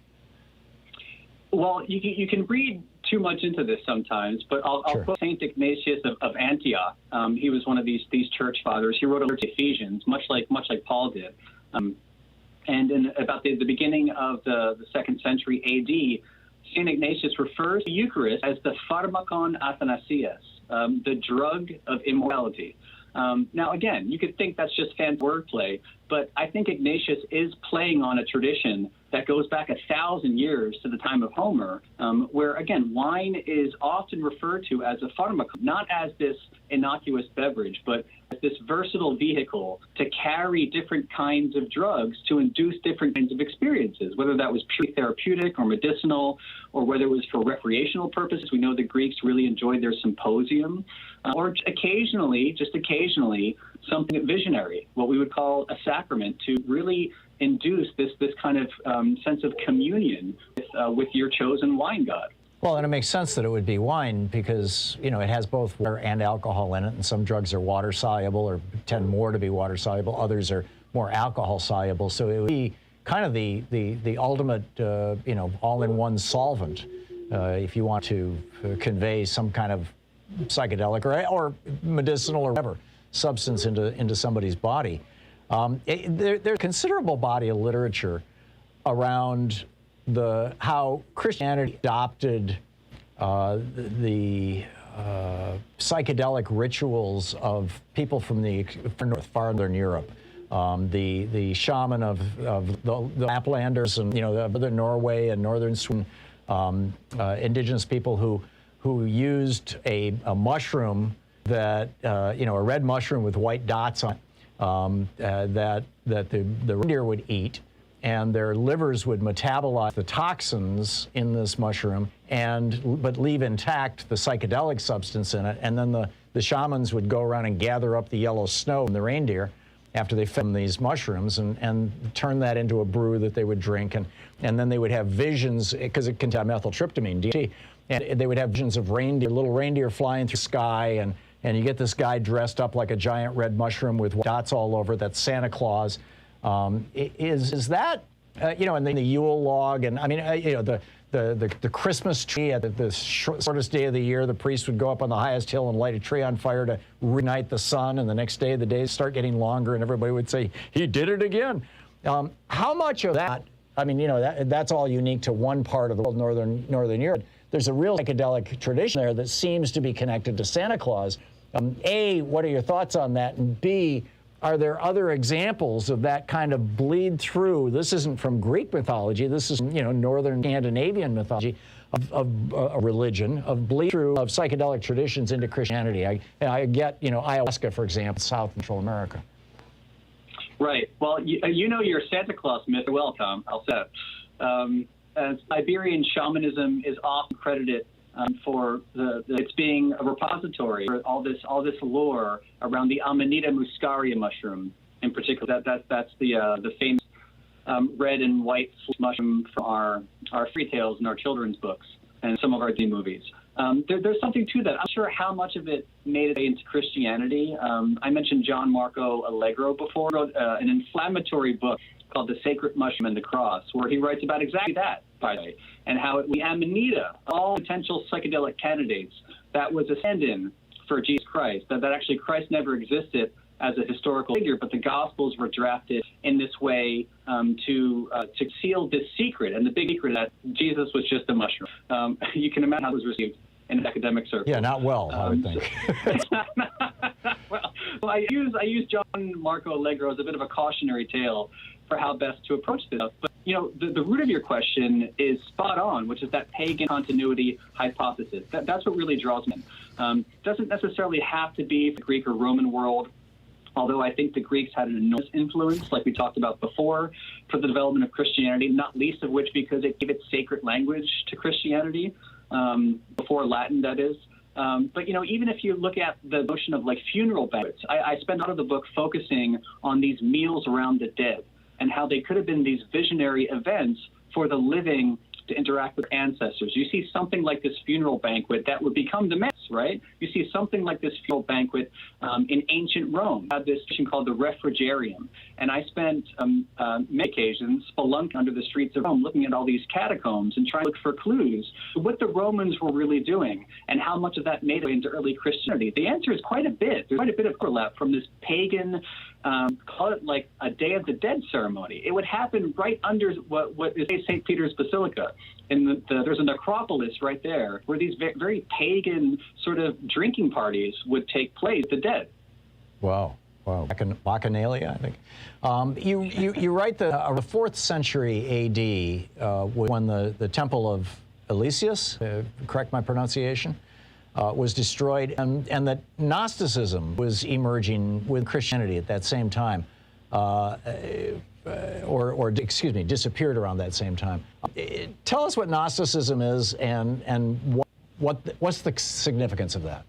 Well, you can read too much into this sometimes, but I'll quote Saint Ignatius of Antioch. He was one of these church fathers. He wrote a letter to Ephesians, much like Paul did. And in about the beginning of the 2nd century A.D., Saint Ignatius refers to Eucharist as the pharmakon athanasias, the drug of immortality. Now, again, you could think that's just fancy wordplay, but I think Ignatius is playing on a tradition that goes back 1,000 years to the time of Homer, where, again, wine is often referred to as a pharmakon, not as this innocuous beverage, but as this versatile vehicle to carry different kinds of drugs to induce different kinds of experiences, whether that was purely therapeutic or medicinal, or whether it was for recreational purposes. We know the Greeks really enjoyed their symposium, or occasionally, something visionary, what we would call a sacrament, to really induce this kind of sense of communion with your chosen wine god. Well, and it makes sense that it would be wine because, it has both water and alcohol in it, and some drugs are water soluble or tend more to be water soluble. Others are more alcohol soluble. So it would be kind of the ultimate, all-in-one solvent if you want to convey some kind of psychedelic or medicinal or whatever substance into somebody's body. There's a considerable body of literature around how Christianity adopted the psychedelic rituals of people from the farthern Europe. The shaman of the Laplanders and the Norway and northern Sweden, indigenous people who used a mushroom that a red mushroom with white dots on it, that the reindeer would eat, and their livers would metabolize the toxins in this mushroom but leave intact the psychedelic substance in it, and then the shamans would go around and gather up the yellow snow from the reindeer after they fed them these mushrooms and turn that into a brew that they would drink, and then they would have visions, because it contained methyltryptamine, DMT, and they would have visions of little reindeer flying through the sky, and you get this guy dressed up like a giant red mushroom with dots all over it. That's Santa Claus. Is that, and then the Yule log, and I mean, the Christmas tree at the shortest day of the year, the priest would go up on the highest hill and light a tree on fire to reignite the sun, and the next day the days start getting longer, and everybody would say, he did it again. How much of that I mean, you know, that's all unique to one part of the world, Northern Europe. There's a real psychedelic tradition there that seems to be connected to Santa Claus. A, what are your thoughts on that? And B, are there other examples of that kind of bleed through? This isn't from Greek mythology. This is, you know, Northern Scandinavian mythology of religion, of bleed through of psychedelic traditions into Christianity. I get, you know, ayahuasca, for example, South and Central America. Right. Well, you know your Santa Claus myth well, Tom. I'll say that. Siberian shamanism is often credited for it's being a repository for all this lore around the Amanita muscaria mushroom in particular. That's the famous red and white mushroom from our fairy tales and our children's books and some of our Disney movies. There's something to that. I'm not sure how much of it made its way into Christianity. I mentioned John Marco Allegro before. He wrote an inflammatory book called The Sacred Mushroom and the Cross, where he writes about exactly that, by the way, and how the Amanita, all potential psychedelic candidates, that was a stand-in for Jesus Christ, that actually Christ never existed as a historical figure, but the Gospels were drafted in this way to seal this secret, and the big secret that Jesus was just a mushroom. You can imagine how it was received in academic circles. Yeah, not well, I would think. Well, I use John Marco Allegro as a bit of a cautionary tale for how best to approach this. But, you know, the root of your question is spot on, which is that pagan continuity hypothesis. That's what really draws me in. Doesn't necessarily have to be the Greek or Roman world, although I think the Greeks had an enormous influence, like we talked about before, for the development of Christianity, not least of which because it gave its sacred language to Christianity, before Latin, that is. But, you know, even if you look at the notion of, like, funeral banquets, I spend a lot of the book focusing on these meals around the dead and how they could have been these visionary events for the living to interact with ancestors. You see something like this funeral banquet that would become the Mass, right? You see something like this funeral banquet in ancient Rome. Had this thing called the refrigerium. And I spent many occasions spelunking under the streets of Rome, looking at all these catacombs and trying to look for clues to what the Romans were really doing and how much of that made it into early Christianity. The answer is quite a bit. There's quite a bit of overlap from this pagan, call it like a Day of the Dead ceremony. It would happen right under what is St. Peter's Basilica. There's a necropolis right there where these very pagan sort of drinking parties would take place, the dead. Wow. Bacchanalia, I think. You write that the 4th century A.D. When the Temple of Eleusis, correct my pronunciation, was destroyed, and that Gnosticism was emerging with Christianity at that same time, excuse me, disappeared around that same time. Tell us what Gnosticism is and what's the significance of that?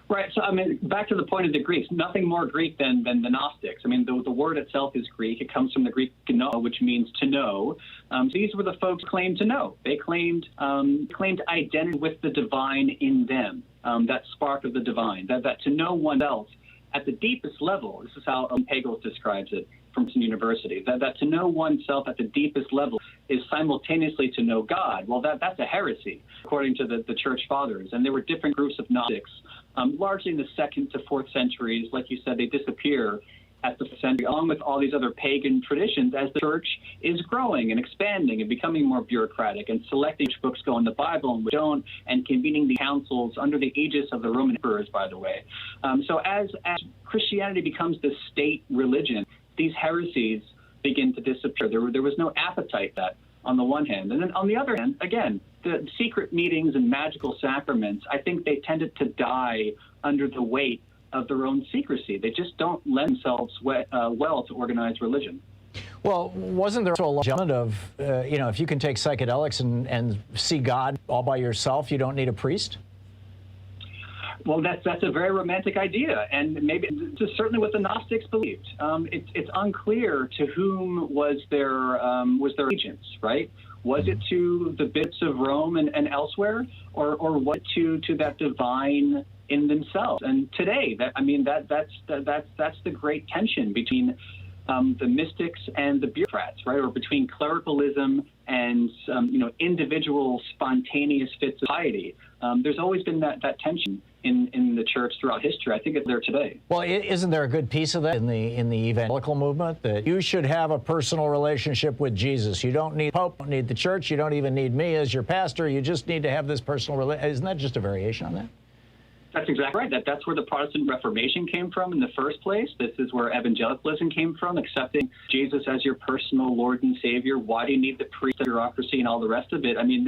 Right. So, I mean, back to the point of the Greeks, nothing more Greek than the Gnostics. I mean, the word itself is Greek. It comes from the Greek gno, which means to know. So these were the folks who claimed to know. They claimed identity with the divine in them, that spark of the divine, that to know oneself at the deepest level. This is how Hegel describes it from Princeton University, that to know oneself at the deepest level is simultaneously to know God. Well, that's a heresy, according to the Church Fathers. And there were different groups of Gnostics, largely in the 2nd to 4th centuries. Like you said, they disappear at the 5th century, along with all these other pagan traditions, as the Church is growing and expanding and becoming more bureaucratic and selecting which books go in the Bible and which don't, and convening the councils under the aegis of the Roman emperors, by the way. So as Christianity becomes the state religion, these heresies begin to disappear. There was no appetite for that on the one hand. And then on the other hand, again, the secret meetings and magical sacraments, I think they tended to die under the weight of their own secrecy. They just don't lend themselves well to organized religion. Well, wasn't there also a large element of, if you can take psychedelics and see God all by yourself, you don't need a priest? Well, that's a very romantic idea, and maybe this is certainly what the Gnostics believed. It's unclear to whom was their allegiance, right? Was it to the bits of Rome and elsewhere, or was it to that divine in themselves? And today, that's the great tension between the mystics and the bureaucrats, right, or between clericalism and individual spontaneous fits of piety. There's always been that tension in the church throughout history. I think it's there today. Well, isn't there a good piece of that in the evangelical movement, that you should have a personal relationship with Jesus? You don't need Pope, don't need the church, you don't even need me as your pastor. You just need to have this personal relationship. Isn't that just a variation on that? That's exactly right. That's where the Protestant Reformation came from in the first place. This is where evangelicalism came from, accepting Jesus as your personal Lord and Savior. Why do you need the priest, the bureaucracy, and all the rest of it? I mean,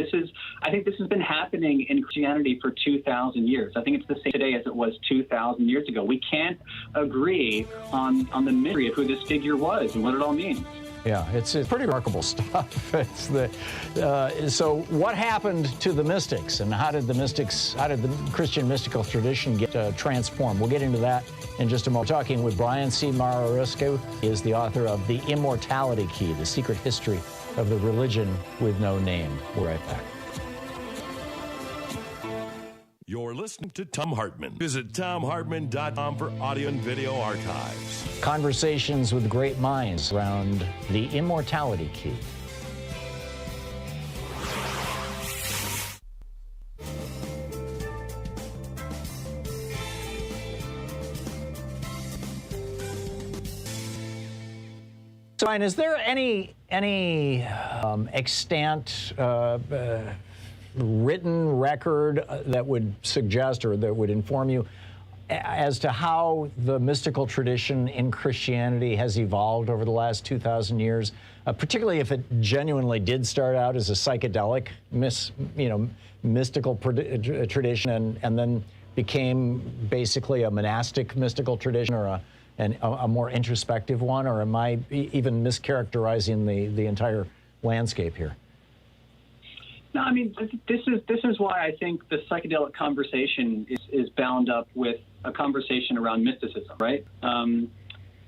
I think this has been happening in Christianity for 2,000 years. I think it's the same today as it was 2,000 years ago. We can't agree on the mystery of who this figure was and what it all means. Yeah, it's pretty remarkable stuff. So what happened to the mystics, and how did the Christian mystical tradition get transformed? We'll get into that in just a moment. We're talking with Brian C. Muraresku. He is the author of The Immortality Key, The Secret History of the Religion with No Name. We'll be right back. You're listening to Thom Hartmann. Visit ThomHartmann.com for audio and video archives. Conversations with great minds around the Immortality Key. So, Ryan, is there any extant written record that would suggest or that would inform you as to how the mystical tradition in Christianity has evolved over the last 2,000 years, particularly if it genuinely did start out as a psychedelic, mystical tradition and then became basically a monastic mystical tradition or a more introspective one? Or am I even mischaracterizing the entire landscape here? No, I mean, this is why I think the psychedelic conversation is bound up with a conversation around mysticism, right? And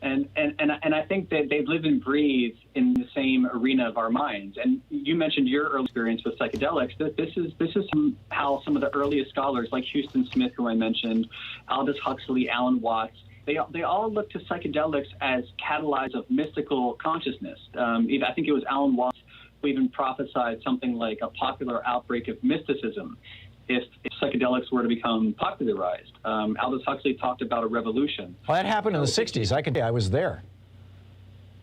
I think that they live and breathe in the same arena of our minds. And you mentioned your early experience with psychedelics. This is how some of the earliest scholars, like Houston Smith, who I mentioned, Aldous Huxley, Alan Watts, they all look to psychedelics as catalysts of mystical consciousness. I think it was Alan Watts who even prophesied something like a popular outbreak of mysticism if psychedelics were to become popularized. Aldous Huxley talked about a revolution. Well, that happened in the 60s. I was there.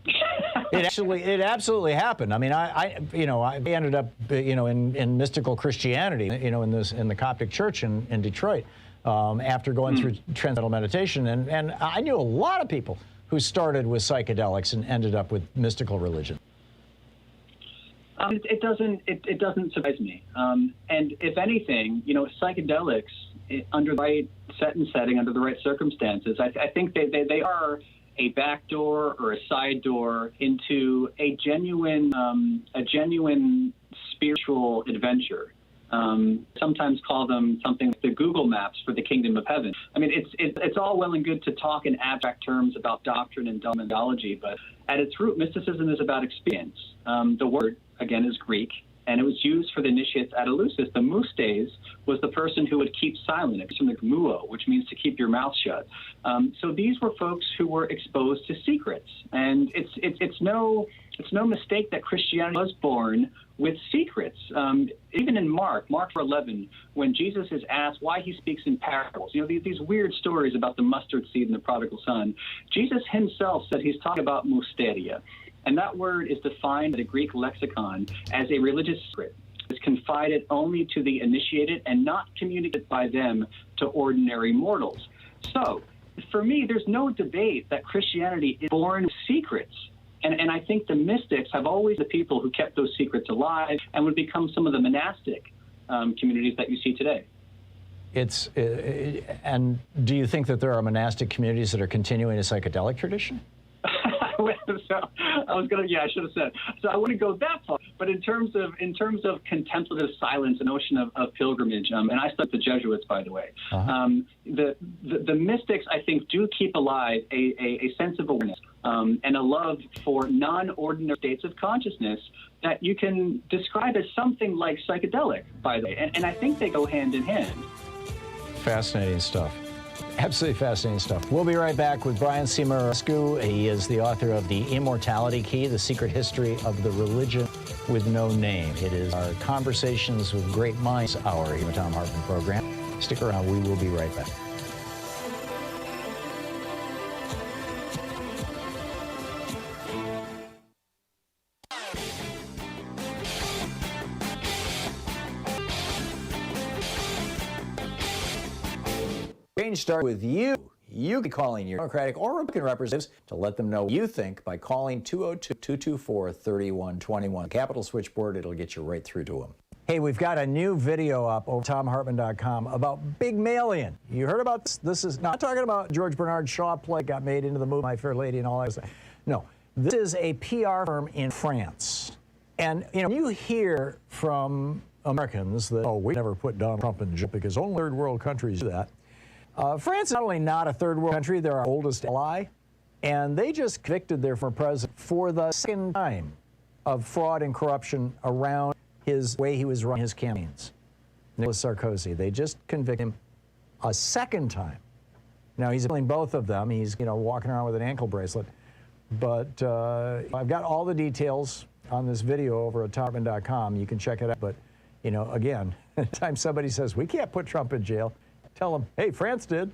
It absolutely happened. I mean, I ended up, in mystical Christianity, in the Coptic Church in Detroit, after going through transcendental meditation, and I knew a lot of people who started with psychedelics and ended up with mystical religion. It doesn't surprise me. And if anything, psychedelics under the right setting, under the right circumstances, I think they are a backdoor or a side door into a genuine spiritual adventure. Sometimes call them something like the Google Maps for the kingdom of heaven. I mean, it's all well and good to talk in abstract terms about doctrine and dominology, but at its root, mysticism is about experience. The word, again, is Greek, and it was used for the initiates at Eleusis. The moustes was the person who would keep silent. It's from the muo, which means to keep your mouth shut. So these were folks who were exposed to secrets, and it's no mistake that Christianity was born with secrets. Even in Mark 11, when Jesus is asked why he speaks in parables, these weird stories about the mustard seed and the prodigal son, Jesus himself said he's talking about mysteria. And that word is defined in the Greek lexicon as a religious secret. It's confided only to the initiated and not communicated by them to ordinary mortals. So, for me, there's no debate that Christianity is born of secrets. And I think the mystics have always the people who kept those secrets alive and would become some of the monastic communities that you see today. And do you think that there are monastic communities that are continuing a psychedelic tradition? So I should have said. So I wouldn't go that far. But in terms of contemplative silence, a notion of pilgrimage, and I studied the Jesuits, by the way. The mystics, I think, do keep alive a sense of awareness and a love for non-ordinary states of consciousness that you can describe as something like psychedelic, by the way. And I think they go hand in hand. Fascinating stuff. Absolutely fascinating stuff. We'll be right back with Brian C. Muraresku. He is the author of The Immortality Key, The Secret History of the Religion with No Name. It is our Conversations with Great Minds hour here at Thom Hartmann Program. Stick around. We will be right back. Change starts with you. You can be calling your Democratic or Republican representatives to let them know what you think by calling 202-224-3121. Capital Switchboard, it'll get you right through to them. Hey, we've got a new video up over ThomHartmann.com about big mail-in. You heard about this? This is not talking about George Bernard Shaw play got made into the movie My Fair Lady and all that stuff. No, this is a PR firm in France. And, you know, you hear from Americans that, oh, we never put Donald Trump in jail because only third world countries do that. France is not only not a third world country, they're our oldest ally, and they just convicted their former president for the second time of fraud and corruption around his way he was running his campaigns. Nicolas Sarkozy, they just convicted him a second time. Now he's appealing both of them. He's, you know, walking around with an ankle bracelet. But I've got all the details on this video over at ThomHartmann.com. You can check it out. But, you know, again, anytime somebody says we can't put Trump in jail, tell them, hey, France did.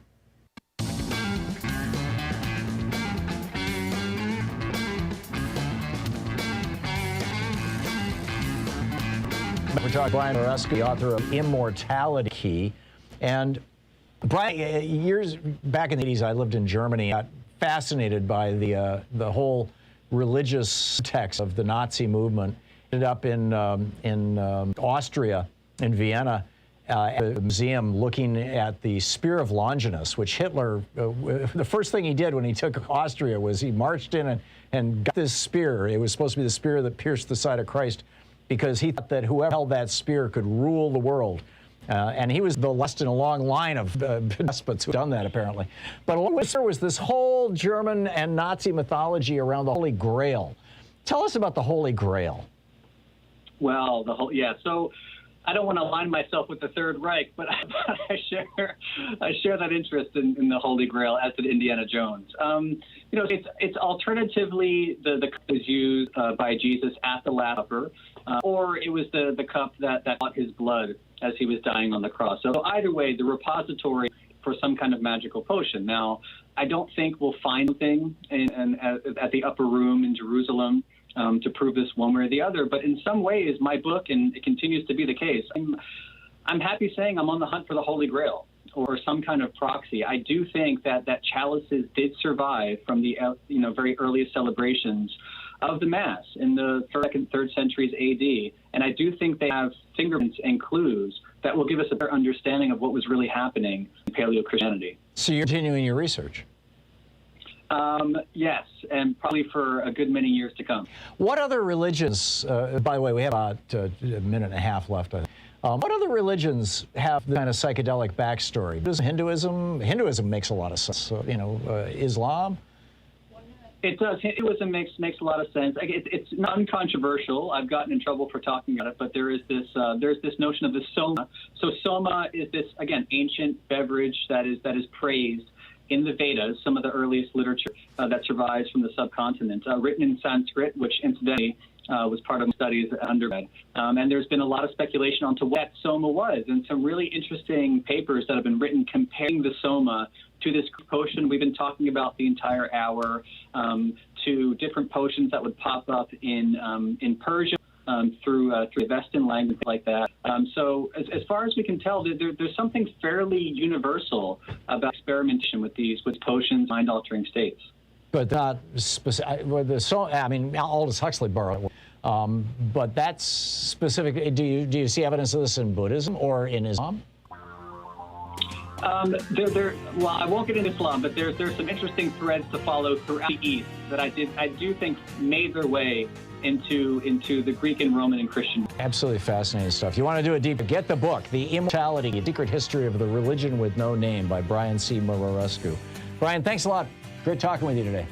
We're talking to Brian Muraresku, the author of Immortality Key. And Brian, years back in the 80s, I lived in Germany. I got fascinated by the whole religious text of the Nazi movement. Ended up in Austria, in Vienna, at a museum looking at the Spear of Longinus, which Hitler, the first thing he did when he took Austria was he marched in and got this spear. It was supposed to be the spear that pierced the side of Christ because he thought that whoever held that spear could rule the world. And he was the last in a long line of despots who had done that, apparently. But along with there was this whole German and Nazi mythology around the Holy Grail. Tell us about the Holy Grail. Well, so I don't want to align myself with the Third Reich, but I share that interest in the Holy Grail, as did Indiana Jones. You know, it's alternatively the cup was used by Jesus at the Last Supper, or it was the cup that bought his blood as he was dying on the cross. So either way, the repository for some kind of magical potion. Now, I don't think we'll find something at the upper room in Jerusalem to prove this one way or the other. But in some ways, my book, and it continues to be the case, I'm happy saying I'm on the hunt for the Holy Grail or some kind of proxy. I do think that chalices did survive from the very earliest celebrations of the Mass in the 2nd, 3rd centuries AD. And I do think they have fingerprints and clues that will give us a better understanding of what was really happening in Paleo-Christianity. So you're continuing your research? Yes, and probably for a good many years to come. What other religions, by the way, we have about a minute and a half left. What other religions have the kind of psychedelic backstory? Does Hinduism makes a lot of sense. Islam? It does. Hinduism makes a lot of sense. It's non-controversial. I've gotten in trouble for talking about it, but there's this notion of the soma. So soma is this, again, ancient beverage that is praised in the Vedas, some of the earliest literature that survives from the subcontinent, written in Sanskrit, which incidentally was part of my studies at undergrad. And there's been a lot of speculation onto what soma was, and some really interesting papers that have been written comparing the soma to this potion we've been talking about the entire hour, to different potions that would pop up in Persia, through the Vestan language like that. So as far as we can tell, there's something fairly universal about experimentation with these potions, mind-altering states. But not specific. Aldous Huxley borrowed it. But that's specific. Do you see evidence of this in Buddhism or in Islam? Well, I won't get into Islam, but there's some interesting threads to follow throughout the East that I do think made their way into the Greek and Roman and Christian. Absolutely fascinating stuff. You want to do it deeper, get the book, The Immortality, A Secret History of the Religion with No Name by Brian C. Muraresku. Brian, thanks a lot. Great talking with you today.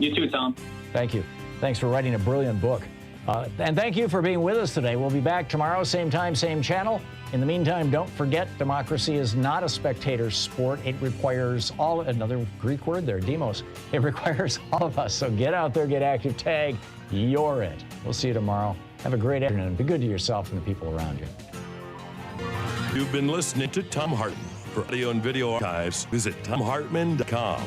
You too, Tom. Thank you. Thanks for writing a brilliant book. And thank you for being with us today. We'll be back tomorrow, same time, same channel. In the meantime, don't forget, democracy is not a spectator sport. It requires another Greek word there, demos. It requires all of us. So get out there, get active, tag, you're it. We'll see you tomorrow. Have a great afternoon. Be good to yourself and the people around you. You've been listening to Thom Hartmann. For audio and video archives, visit thomhartmann.com.